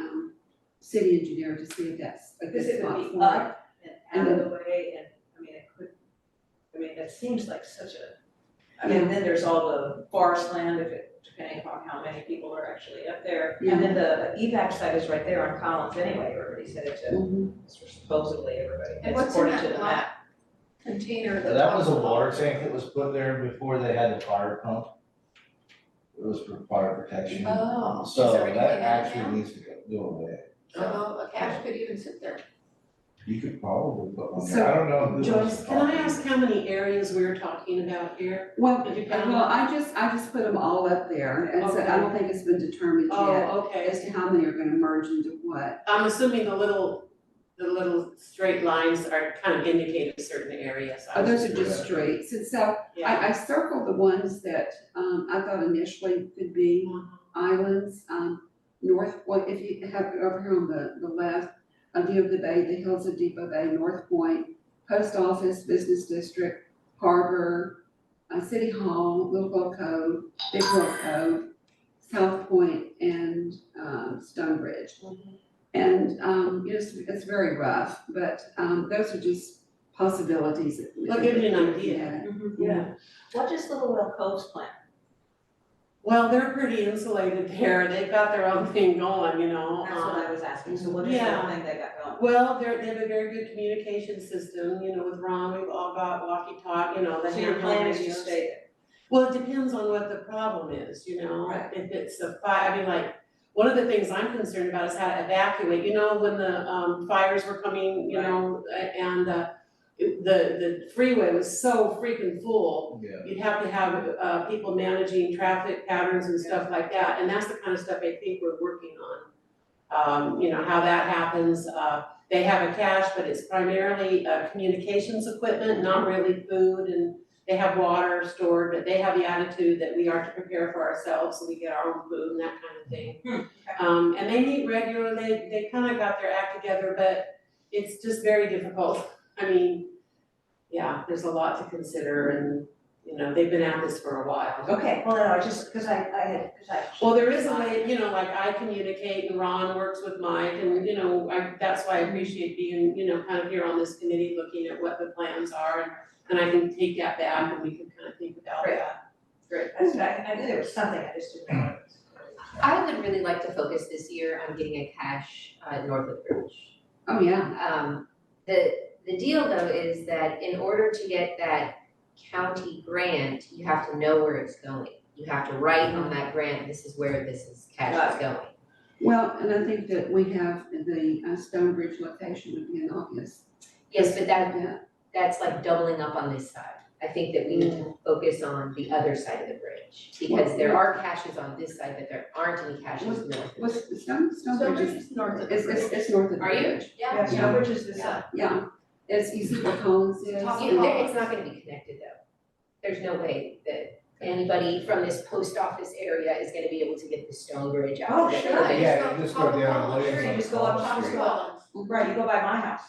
city engineer to see if that's a good Because it spot would be for it. up and out of the way, and, it seems like such a, and then there's all the forest land, depending upon how many people are actually up there. Yeah. And then the evac site is right there on Collins anyway, everybody said it's Mhm. supposedly everybody, And it's what's in according that to the block? map. Container That was a water tank that was put there before they had the fire pump. It was for fire protection. Oh, is So there anything that in it now? actually needs to go away. So a cache could even sit there. You could probably put one So, there, I don't know who owns Joyce, the can I property. ask how many areas we're talking about here? Well, Did you count well, them? I just put them all up there, and so I don't think it's been determined yet Oh, okay. as to how many are gonna merge into what. I'm assuming the little straight lines are kind of indicate a certain area, so. Oh, those are just streets, and so Yeah. I circled the ones that, I thought initially could be islands, well, if you have over here on the left, a view of the bay, the hills of Depoe Bay, North Point, Post Office, Business District, Harbor, City Hall, Little Gold Cove, Big World Cove, South Point, and Stonebridge. And it's very rough, but those are just possibilities that. Well, give you an that- idea. Yeah. What does Little Well Cove's plan? Well, they're pretty insulated there, they've got their own thing going, you know. That's what I was asking, so what is the yeah. thing they got going? Well, they have a very good communication system, you know, with Ron, we've all got walkie-talkie, you know, the So your handheld plan is to radios. stay there? Well, it depends on what the problem is, you know, Right. if it's a fire, I mean, like, one of the things I'm concerned about is how to evacuate, you know, when the fires were coming, you know, and the freeway was so freaking full. Yeah. You'd have to have people managing traffic patterns and stuff like that, and that's the kind of stuff I think we're working on. You know, how that happens, they have a cache, but it's primarily communications equipment, not really food, and they have water stored, but they have the attitude that we are to prepare for ourselves, so we get our own food and that kind of thing. And they meet regularly, they kind of got their act together, but it's just very difficult. I mean, yeah, there's a lot to consider and, you know, they've been at this for a while. Okay, well, no, I just, cause I. Well, there is a way, you know, like I communicate and Ron works with Mike and, you know, that's why I appreciate being, you know, kind of here on this committee, looking at what the plans are and I can take that back and we can kind of think about Great. that. Great, I knew there was something, I just didn't know. I would really like to focus this year on getting a cache north of the bridge. Oh, yeah. The deal though is that in order to get that county grant, you have to know where it's going. You have to write on that grant, this is where cache is going. Well, and I think that we have the Stonebridge location would be an obvious. Yes, but Yeah. that's like doubling up on this side. I think that we need to focus on the other side of the bridge, because there are caches on this side, but there aren't any caches north of the bridge. What's Stonebridge is north of the it's north of the Are you? bridge. Yeah, Stonebridge is this side. Yeah, it's, you see where Collins is. Top of It's not gonna be connected though. There's no way that anybody from this post office area is gonna be able to get the Stonebridge out. Oh, of the sure. village. Yeah, you just go down Sure, Williams you on just go up Collins top Street. Right, you go by my house.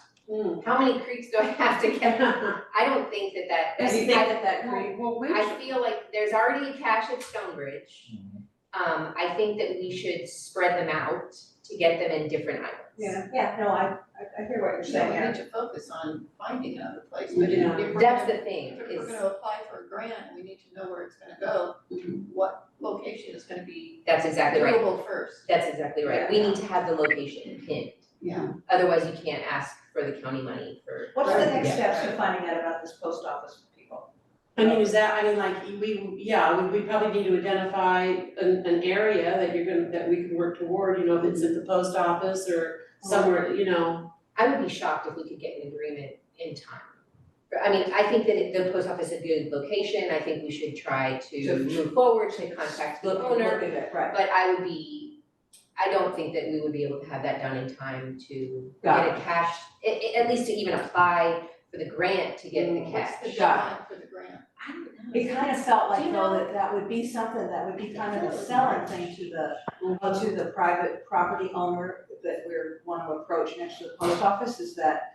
How many creeks do I have to get? I don't think that. Do you think that creek? Well, wait. I feel like there's already a cache at Stonebridge. Mhm. I think that we should spread them out to get them in different islands. Yeah, no, I hear what you're saying, We yeah. need to focus on finding another place, but Yeah. if we're That's gonna, the thing, if we're is gonna apply for a grant, we need to know where it's gonna go, what location is gonna be that's exactly right. doable first. That's exactly right. We need to have the location pinned. Yeah. Otherwise you can't ask for the county money for. What's the next Yeah. steps to finding out about this post office people? I mean, like, we probably need to identify an area that we can work toward, you know, if it's at the post office or somewhere, you know. I would be shocked if we could get an agreement in time. I mean, I think that the post office is a good location. I think we should try to move forward to contact the owner. Look at it, right. But I don't think that we would be able to have that done in time to Got get a cash, at least to even apply for the grant to get the cash. What's the Got deadline for the grant? I don't know. It kind of felt Do like you though know? that would be something that would be kind of a selling thing to the private property owner that we're want to approach next to the post office, is that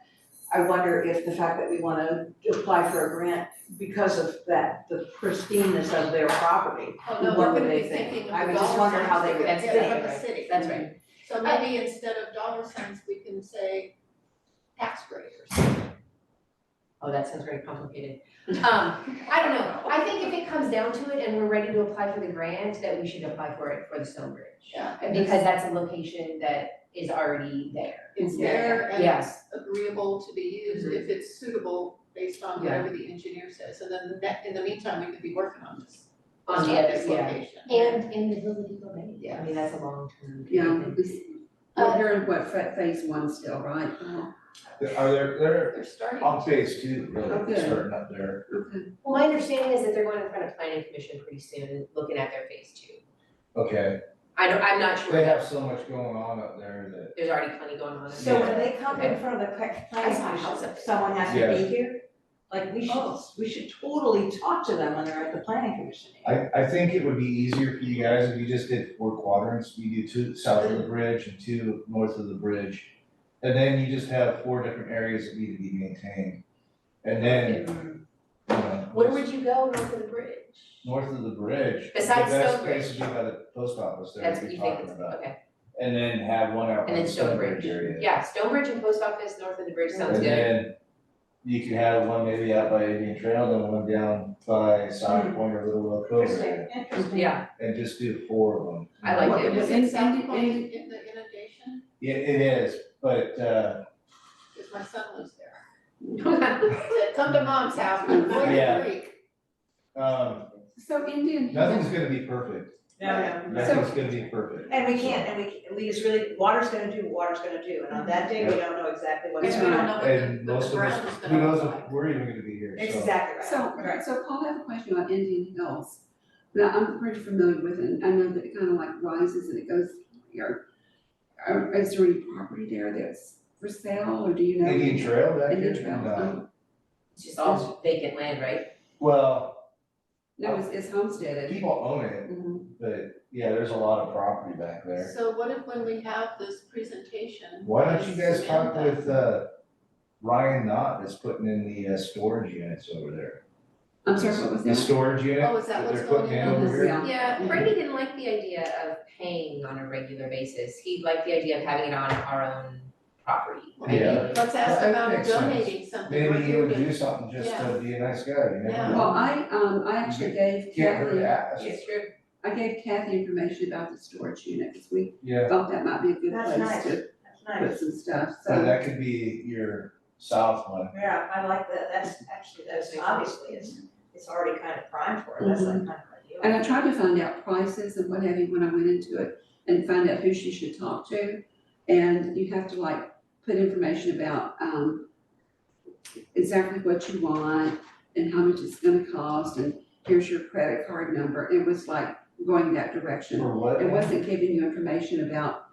I wonder if the fact that we want to apply for a grant because of that, the pristineness of their property. Oh, no, What they're would gonna they be think? thinking I of was just dollar wondering how signs they would they're gonna think. get from the city. That's right. So maybe instead of dollar signs, we can say tax graders. Oh, that sounds very complicated. I don't know. I think if it comes down to it and we're ready to apply for the grant, that we should apply for it for the Stonebridge. Yeah. Because that's a location that is already there. It's there and Yeah. it's agreeable to be used if it's suitable based on Yeah. whatever the engineer says. And then in the meantime, we could be working on this. On the this other, yeah. location. And in the Hills of Depot Bay, yeah, I mean, that's a long term. Yeah, we're in what, phase one still, right? They're They're starting. on phase two, really, Okay. starting up there. Okay. Well, my understanding is that they're going in front of planning commission pretty soon, looking at their phase two. Okay, I'm not sure. they have so much going on up there that, There's already plenty going on. So when they come in front of the I planning saw a house commission, up there. someone has to Yes. be here? Like, we should totally talk to them when they're at the planning commission meeting. I think it would be easier for you guys if you just did 4 quadrants, you do 2 south of the bridge and 2 north of the bridge. And then you just have 4 different areas that need to be maintained. And then, you know. Where would you go north of the bridge? North of the bridge. Besides The best Stonebridge. place to be by the post office there, That's we're what you think, talking it's, about. okay, And then have one out by and the then Stonebridge Stonebridge, area. yeah, Stonebridge and post office north of the bridge sounds And good. then you could have one maybe out by Indian Trail, then one down by Side Point or Little Well Cove area. Interesting. Yeah, And just do 4 of them. I like it. Was Is in South Point Point in the inundation? Yeah, it is, but, Because my son lives there. Said, Come to mom's house, Yeah. Creek. So Indian. nothing's gonna be perfect. No. Nothing's gonna be perfect. And we can't, and we just really, water's gonna do what water's gonna do, and on that day, we don't know exactly what's Because going we on. don't know And what most the of us, ground is who gonna knows look if like. we're even gonna be here, so. Exactly right. So Paul, I have a question about Indian Hills. Now, I'm pretty familiar with it, I know that it kind of like rises and it goes here. Is there any property there that's for sale, or do you know? Indian Trail back here? Indian Trail, No. it's just all vacant land, right? Well, No, it's homesteaded. people own it, Mhm. but yeah, there's a lot of property back there. So what if when we have this presentation? Why don't you guys talk Samantha- with, Ryan Knott that's putting in the, storage units over there? I'm sorry, what was The that? storage unit Oh, is that that what's they're putting going in on? over here? Yeah. Yeah, Brady didn't like the idea of paying on a regular basis, he liked the idea of having it on our own property, Yeah. ideally. Let's ask That about makes sense. donating something. We're Maybe he here would to- do something just Yeah. to be a nice guy, you never Yeah. know. Well, I actually gave Can't hurt Kathy, to ask. It's true. I gave Kathy information about the storage unit, because we Yeah, thought that might be a good That's place nice. to That's put nice. some stuff, so so. that could be your south one. Yeah, I like that, that's obviously, it's already kind of primed for it, that's like kind of ideal. And I tried to find out prices and what have you when I went into it, and find out who she should talk to. And you have to like put information about, exactly what you want and how much it's gonna cost, and here's your credit card number. It was like going that direction. For what? It wasn't giving you information about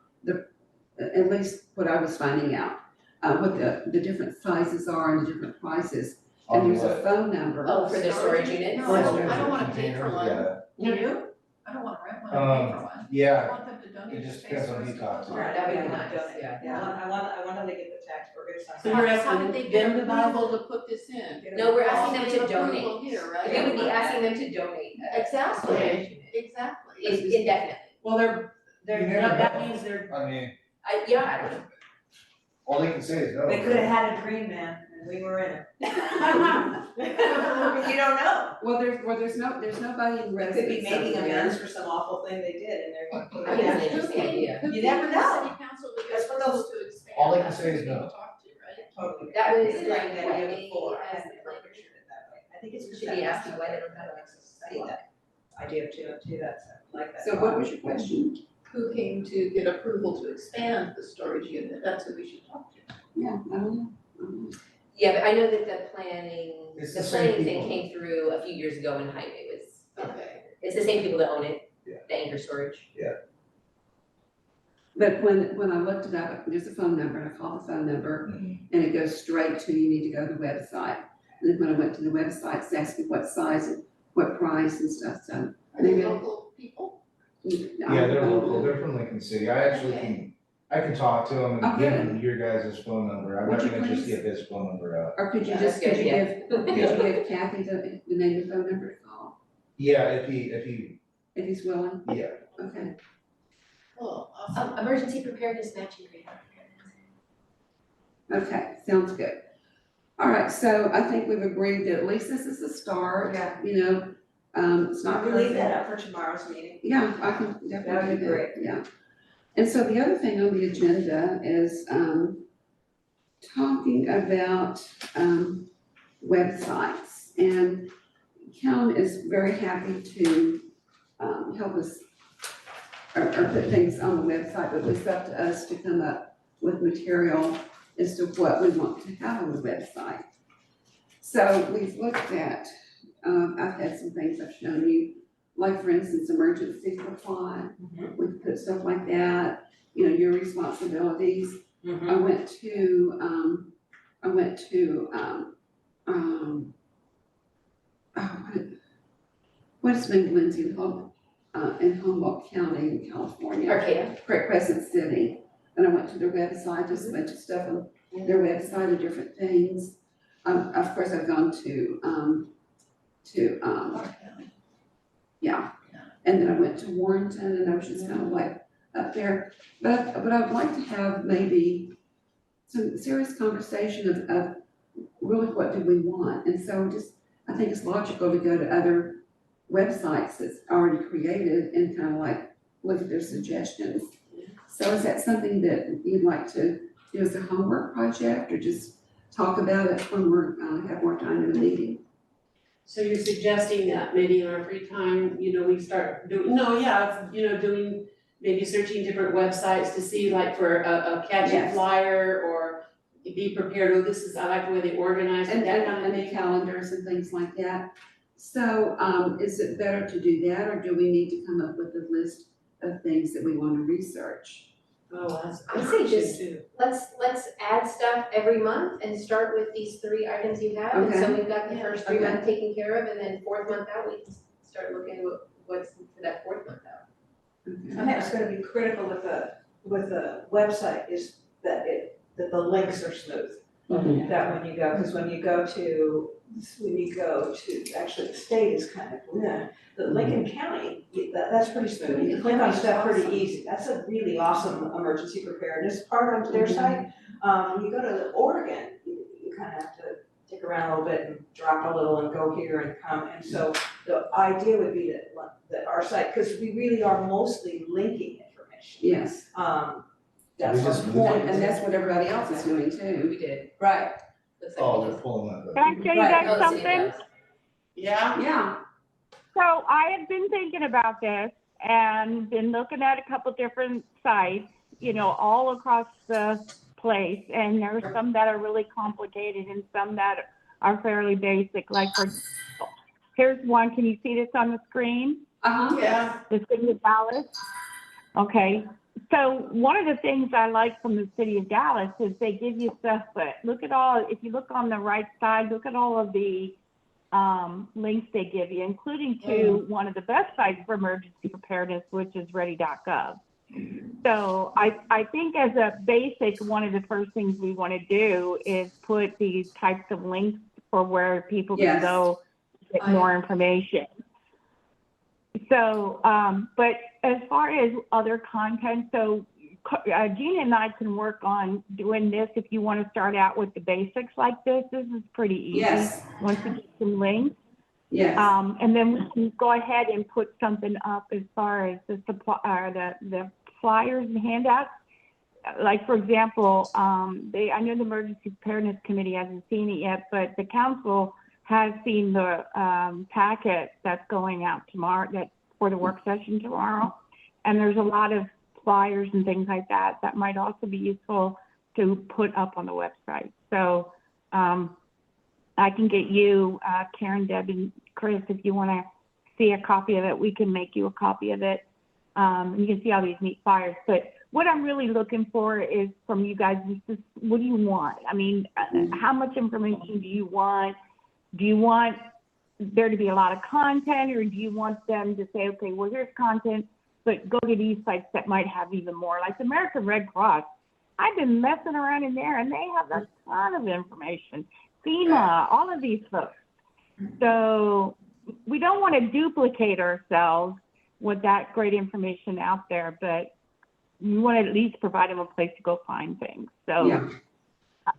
at least what I was finding out, what the different sizes are and the different prices. And On there's a what? phone number. Oh, for the storage units? No, I don't wanna pay for Containers, one. yeah. You do? I don't wanna rent one and pay for one. I Yeah, want them to donate it the just space depends on for who us you to talk put to. on. Right, That would be I nice, donate. yeah. I want them to get the tax burgers. So you're How did asking they them get to buy approval the- to put this in? No, we're asking them to They have approval donate. here, right? We would be asking them to donate a Exactly. storage unit. Exactly. Indefinitely. Well, You never that know. means they're, I mean, Yeah, I don't know. all they can say is no. They could have had a dream, man, and we were in it. You don't know. Well, there's nobody in We residence could be making over there. amends for some awful thing they did, and they're going to put I it think down. it's an interesting idea. Who You came never to the know. city council to get That's what approval those- to expand? all they can That's say who is we need no. to talk to, right? Totally. That was I didn't like like that what idea they before. I as hadn't the never pictured it that way. I think it's We just should that. be asking why they don't have access. I like that idea too, that's, I like that. So what was your question? Who came to get approval to expand the storage unit? That's who we should talk to. Yeah, I don't know. I don't know. Yeah, but I know that the planning It's the same thing people. came through a few years ago when Highway was, Okay. it's the same people that own it, Yeah. the anchor storage. But when I looked it up, there's a phone number, and I called the phone number, Mhm. and it goes straight to, you need to go to the website. And then when I went to the website, it's asking what size and what price and stuff, so. Are they Maybe- local people? Yeah, they're local, they're from Lincoln City, I actually I can talk to them Oh, and give good. them your guys' phone number, I'm Would not you gonna just please? give his phone number out. Or could you Yeah, just, that's could good, you yeah. give Kathy the name of the phone number to call, Yeah, if he, if he's willing? yeah, Okay. Oh, awesome. Emergency preparedness matching grant. Okay, sounds good. All right, so I think we've agreed that at least this is a start. Yeah. You know, it's not We'll leave perfect. that up for tomorrow's meeting. Yeah, I can That definitely would do be great. that, yeah. And so the other thing on the agenda is, talking about, websites. And Kelm is very happy to, help us, or put things on the website, but it's up to us to come up with material as to what we want to have on the website. So we've looked at, I've had some things I've shown you, like for instance, emergency supply. We put stuff like that, you know, your responsibilities. I went to oh, what's been Lindsay in Humboldt County in California? Arcata. Crescent City. And I went to their website, just a bunch of stuff on their website of different things. Of course, I've gone to yeah. And then I went to Warrenton, and I was just kind of like up there. But I'd like to have maybe some serious conversation of really what do we want? And so I think it's logical to go to other websites that's already created and kind of like look at their suggestions. So is that something that you'd like to do as a homework project, or just talk about it when we're, have more time in the meeting? So you're suggesting that maybe in our free time, we start doing, doing, maybe searching different websites to see like for a catchy Yes. flyer, or be prepared, I like the way they organize it, that kind of And thing. the calendars and things like that. So, is it better to do that, or do we need to come up with a list of things that we want to research? Oh, that's. I say just- too. Let's add stuff every month and start with these 3 items you have, and so Okay. we've got the first 3 Okay. months taken care of, and then 4th month out, we can start looking at what's for that 4th month out. Okay. I think it's gonna be critical with the website is that the links are smooth. Mhm. That when you go, because when you go to, actually the state is kind of, the Lincoln County, that's pretty smooth. You click on stuff pretty easy. That's a really awesome emergency preparedness part of their site. You go to Oregon, you kind of have to dig around a little bit and drop a little and go here and come. And so the idea would be that our site, because we really are mostly linking information. Yes, That's We just our moved point. and that's what everybody else is doing too. We did, Right. looks like Oh, we they're just. pulling that. Can I tell you Right. guys Oh, the city something? does. Yeah? Yeah, So I have been thinking about this and been looking at a couple different sites, all across the place. And there's some that are really complicated and some that are fairly basic. Like here's one. Can you see this on the screen? Yeah. The city of Dallas. Okay. So one of the things I like from the city of Dallas is they give you stuff, but if you look on the right side, look at all of the links they give you, including to one of the best sites for emergency preparedness, which is ready.gov. So I think as a basic, one of the first things we want to do is put these types of links for where people can Yes. go get more information. So, but as far as other content, so Gina and I can work on doing this. If you want to start out with the basics like this is pretty easy. yes, Once you get some links. yes. And then we can go ahead and put something up as far as the the flyers and handouts. Like, for example, I know the Emergency Preparedness Committee hasn't seen it yet, but the council has seen the packet that's going out tomorrow, that's for the work session tomorrow. And there's a lot of flyers and things like that that might also be useful to put up on the website. So I can get you, Karen, Deb, and Chris, if you want to see a copy of it, we can make you a copy of it. You can see all these neat flyers. But what I'm really looking for is from you guys, what do you want? I mean, how much information do you want? Do you want there to be a lot of content, or do you want them to say, okay, well, here's content, but go to these sites that might have even more? Like the American Red Cross, I've been messing around in there, and they have a ton of information. FEMA, all of these folks. So we don't want to duplicate ourselves with that great information out there, but we want to at least provide them a place to go find things. So, Yeah.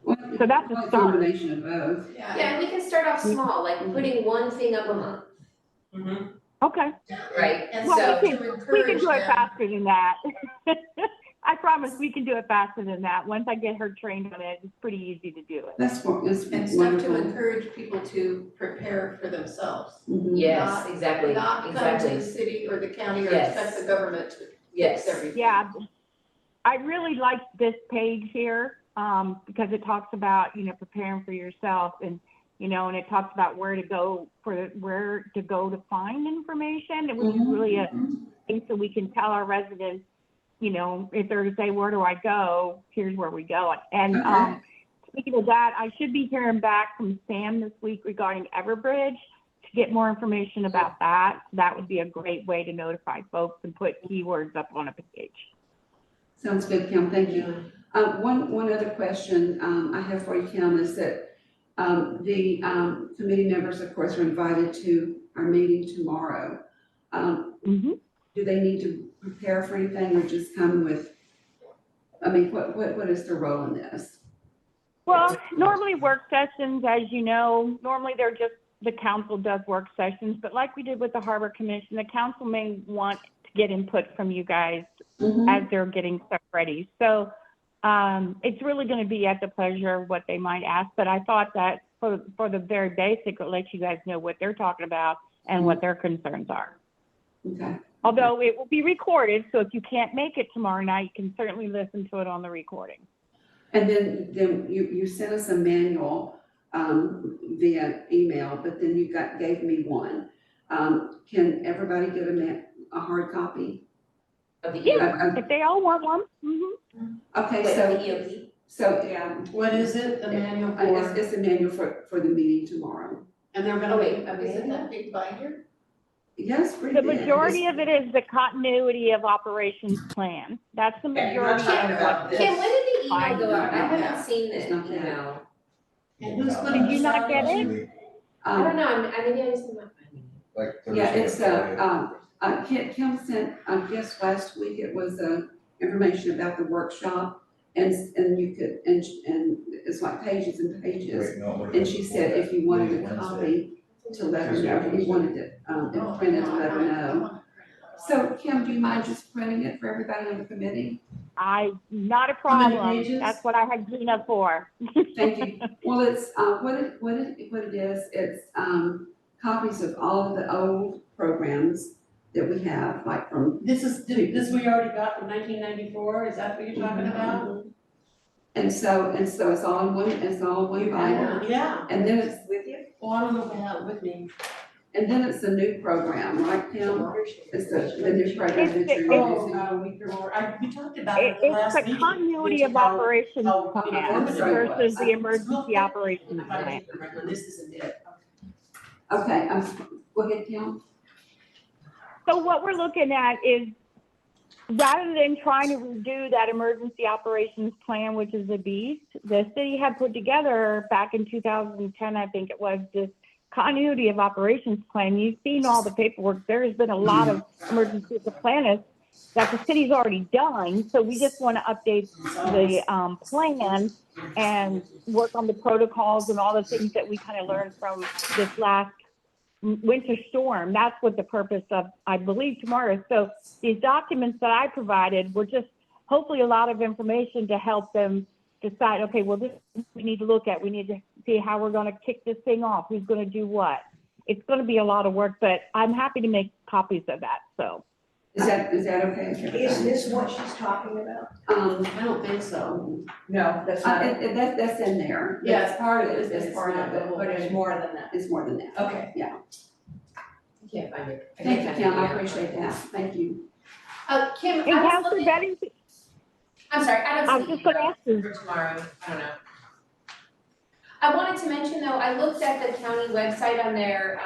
Well, so that's a a start. combination of both. Yeah, and we can start off small, like putting one thing up a month, Okay. right? And Well, so, we to can encourage do it them, faster than that. I promise we can do it faster than that. Once I get her trained on it, it's pretty easy to do it. That's and stuff wonderful. to encourage people to prepare for themselves. Mhm. yes, exactly, Not come to exactly, the city or the county or Yes. expect the government to fix yes. everything. Yeah, I really like this page here because it talks about, preparing for yourself and, and it talks about where to go to find information, and which is really a thing so we can tell our residents, if they're to say, where do I go? Here's where we go. And Okay. speaking of that, I should be hearing back from Sam this week regarding Everbridge to get more information about that. That would be a great way to notify folks and put keywords up on a page. Sounds good, Kim, thank you. One other question, I have for you, Kim, is that, the, committee members, of course, are invited to our meeting tomorrow. Mhm. Do they need to prepare for anything or just come with, I mean, what is their role in this? Well, normally work sessions, as you know, normally they're just, the council does work sessions, but like we did with the Harbor Commission, the council may want to get input from you guys as they're getting stuff ready. So it's really going to be at the pleasure of what they might ask, but I thought that for the very basic, it lets you guys know what they're talking about and what their concerns are. Okay. Although it will be recorded, so if you can't make it tomorrow night, you can certainly listen to it on the recording. And then you sent us a manual via email, but then you gave me one. Can everybody get a hard copy? Of the Yeah, if they all want one. Okay, Wait, so, the EOP? so, What is it, the manual for? it's a manual for the meeting tomorrow. And they're gonna Oh, be, wait, a is it manual? that big binder? Yes, pretty The big. majority of it is the continuity of operations plan. That's the Okay, you're not majority talking of about what. this. Kim, when did the email Fine. go out? I Yeah. haven't seen the It's not yet. email. And who's putting Did you this not on? get it? Usually, I don't know, maybe I just didn't find it. like Yeah, Thursday or it's Friday. Kim sent, I guess last week it was information about the workshop and you could, and it's like pages and pages. Wait, no, we're And she said if you wanted a Wednesday. copy to let her know, if you wanted it printed to let her know. So Kim, do you mind just printing it for everybody on the committee? Not a How many problem. pages? That's what I had Gina for. Thank you. Well, it's, what it is, it's, copies of all of the old programs that we have, like from. This we already got from 1994, is that what you're talking about? And so it's all in one binder. Yeah. And then it's with you? Well, I don't know if I have it with me. And then it's a new program, right, Kim? It's the new program that you're Oh, using. about a week or more, we talked about it at the It's last the meeting. continuity which of how- operations how plan informative it was. versus the emergency operations If I plan. didn't remember, this isn't it. Okay, go ahead, Kim. So what we're looking at is, rather than trying to redo that emergency operations plan, which is a beast, the city had put together back in 2010, I think it was, this continuity of operations plan. You've seen all the paperwork. There has been a lot of emergency planners that the city's already done. So we just want to update the plan and work on the protocols and all the things that we kind of learned from this last winter storm. That's what the purpose of, I believe, tomorrow. So these documents that I provided were just hopefully a lot of information to help them decide, okay, well, this we need to look at. We need to see how we're going to kick this thing off. Who's going to do what? It's going to be a lot of work, but I'm happy to make copies of that. So Is that okay? Is this what she's talking about? I don't think so. No, that's not. That's in there. Yeah, it's part of it, It's part of it, but it's more than that. It's more than that. Okay. Yeah. I can't find it. I Thank can't you, find Kim. I the email. appreciate that. Thank you. Kim, and I was Councilor looking, Betty, I'm sorry, I I don't was see just going to the ask you. email for tomorrow, I don't know. I wanted to mention though, I looked at the county website on their,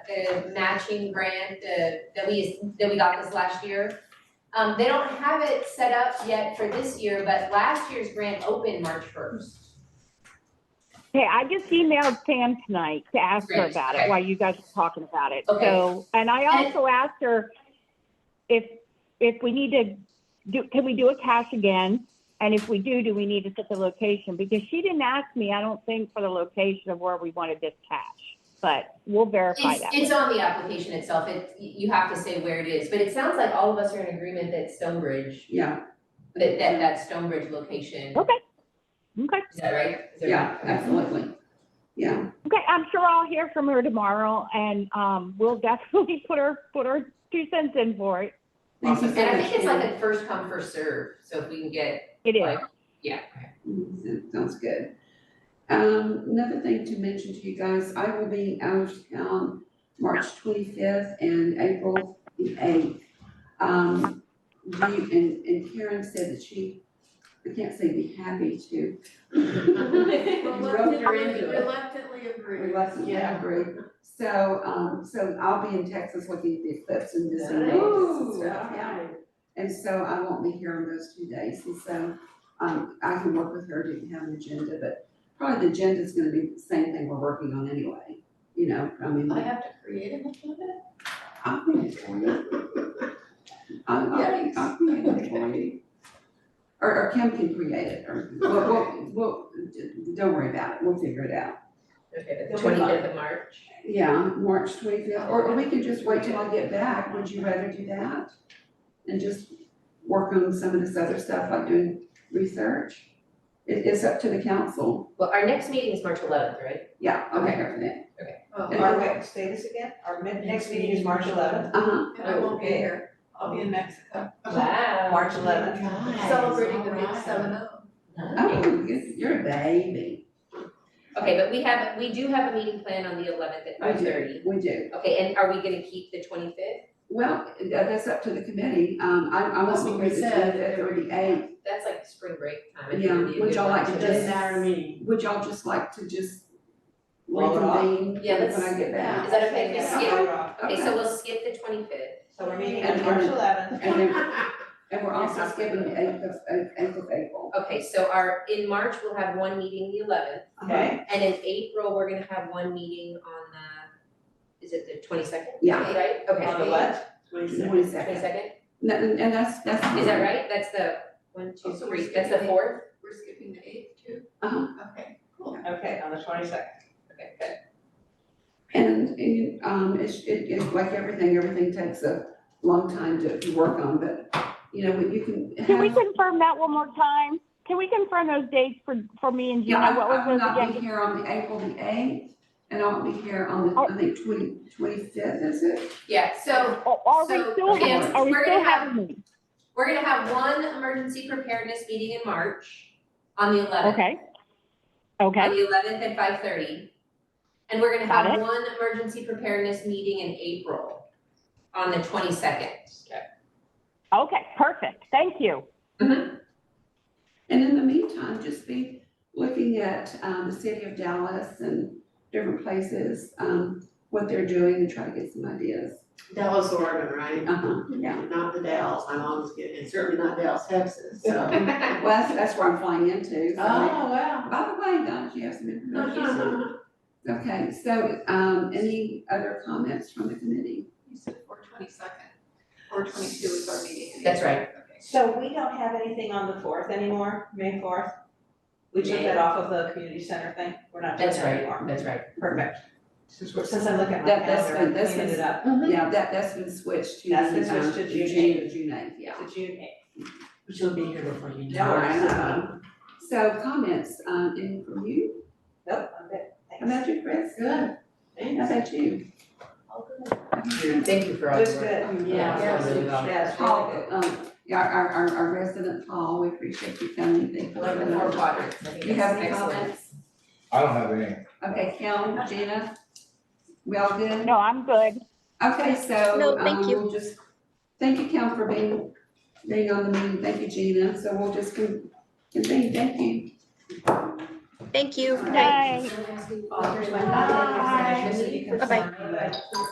the matching grant, that we got this last year. They don't have it set up yet for this year, but last year's grant opened March 1st. Okay, I just emailed Pam tonight to ask her Great, about okay. it while you guys were talking about it. Okay. So, and I also asked her if we need to can we do a cash again? And if we do we need to set the location? Because she didn't ask me, I don't think, for the location of where we wanted this cash, but we'll verify that. It's on the application itself, you have to say where it is, but it sounds like all of us are in agreement that Stonebridge, Yeah. that Stonebridge location. Okay. Is that right? Is that Yeah, right? absolutely. Yeah. Okay, I'm sure I'll hear from her tomorrow, and we'll definitely put her 2 cents in for it. Thank you so And I much, think it's Kim. like a first come, first serve, so if we can get, It is. like, yeah, okay. Sounds good. Another thing to mention to you guys, I will be out of town March 25th and April the 8th. And Karen said that she I can't say be happy to. Reluctantly agree. Reluctantly agree. So, so I'll be in Texas looking at the eclipse and visiting Nice. relatives and stuff, All yeah. right. And so I won't be here on those 2 days, and so, I can work with her to have an agenda, but probably the agenda's gonna be the same thing we're working on anyway, you know, I mean. I have to create an agenda? I'll create it for you. I'll create it for you. Or Kim can create it, or, we'll, don't worry about it, we'll figure it out. Okay, the 25th of March. Yeah, March 25th, or we can just wait till I get back, would you rather do that? And just work on some of this other stuff, like doing research? It's up to the council, Well, our next meeting is March 11th, right? yeah, I'll be Okay. here for that. Oh, Our, wait, say this again, our next meeting is March 11th, Uh-huh, and I won't be here, I'll be in Mexico. Wow. March 11th. Celebrating the big 7-0. oh, you're a baby. Okay, but we do have a meeting planned on the 11th at 5:30. We do, Okay, and are we gonna keep the 25th? well, that's up to the committee, I That's won't what be we here the said. 25th or the 8th. That's like spring break time. I think Yeah, it'd be a would good y'all one like to do. just- Doesn't matter to me. Would y'all just like to just Roll it off? reconvene Yeah, when let's- I get back? Is that okay to Yeah, skip? roll it off. Okay, so we'll skip the 25th. So we're meeting And- on March 11th. And we're also skipping the 8th of April. Okay, so in March, we'll have one meeting, the 11th, Okay, and in April, we're gonna have one meeting on is it the 22nd? Yeah. Right, okay. on the what? 22nd. 22nd, And that's. is that right? That's the 1, 2, So we're 3, that's the skipping 4th? We're skipping the 8th too? Uh-huh. Okay, cool. Okay, on the 22nd. Okay, good. And, it's like everything takes a long time to work on, but, you know, you can Can we have. confirm that one more time? Can we confirm those dates for me and Yeah, Gina? What was I will those not be again? here on the April the 8th, and I won't be here on the, I think, 25th, is it? Yeah, so Are we So, still Kim, having, are we we're still gonna have- having meetings? we're gonna have one emergency preparedness meeting in March on the 11th. Okay. On Okay, the 11th at 5:30. And we're gonna Got have it. one emergency preparedness meeting in April on the 22nd. okay, perfect. Thank you. And in the meantime, just be looking at, the city of Dallas and different places, what they're doing and try to get some ideas. Dallas, Oregon, right? Uh-huh, yeah. Not the Dallas, I'm always getting, and certainly not Dallas, Texas, so. Well, that's where I'm flying into, so. wow. By the way, Donna, you have some information. Okay, so, any other comments from the committee? You said 4/22nd. 4/22 is our meeting. in That's April. right. Okay. So we don't have anything on the 4th anymore, May 4th? We took that off of the community center thing, we're not doing That's that right, anymore. that's right. Perfect. Since I look at my That's calendar, been- I'm cleaning it up. Yeah, that's been switched to, That's been switched to June 8th. June 8th, yeah. To June 8th. But you'll be here before you No know. worries. So comments, any from you? Nope, I'm good, How thanks. about you, Chris? Good. How about you? Thank you for all your Good, work. good. Yeah. Yes, Really well. yes, Paul, really good. yeah, our resident Paul, we appreciate you coming, thank you. I love the 4 quadrants, I think You that's have any excellent. comments? I don't have any. Okay, Kim, Gina, we all good? No, I'm good. Okay, so, No, thank you. we'll just, thank you, Kim, for being on the meeting, thank you, Gina, so we'll just convene, thank you. Thank you. Night. Here's my- Bye. Bye. Bye-bye.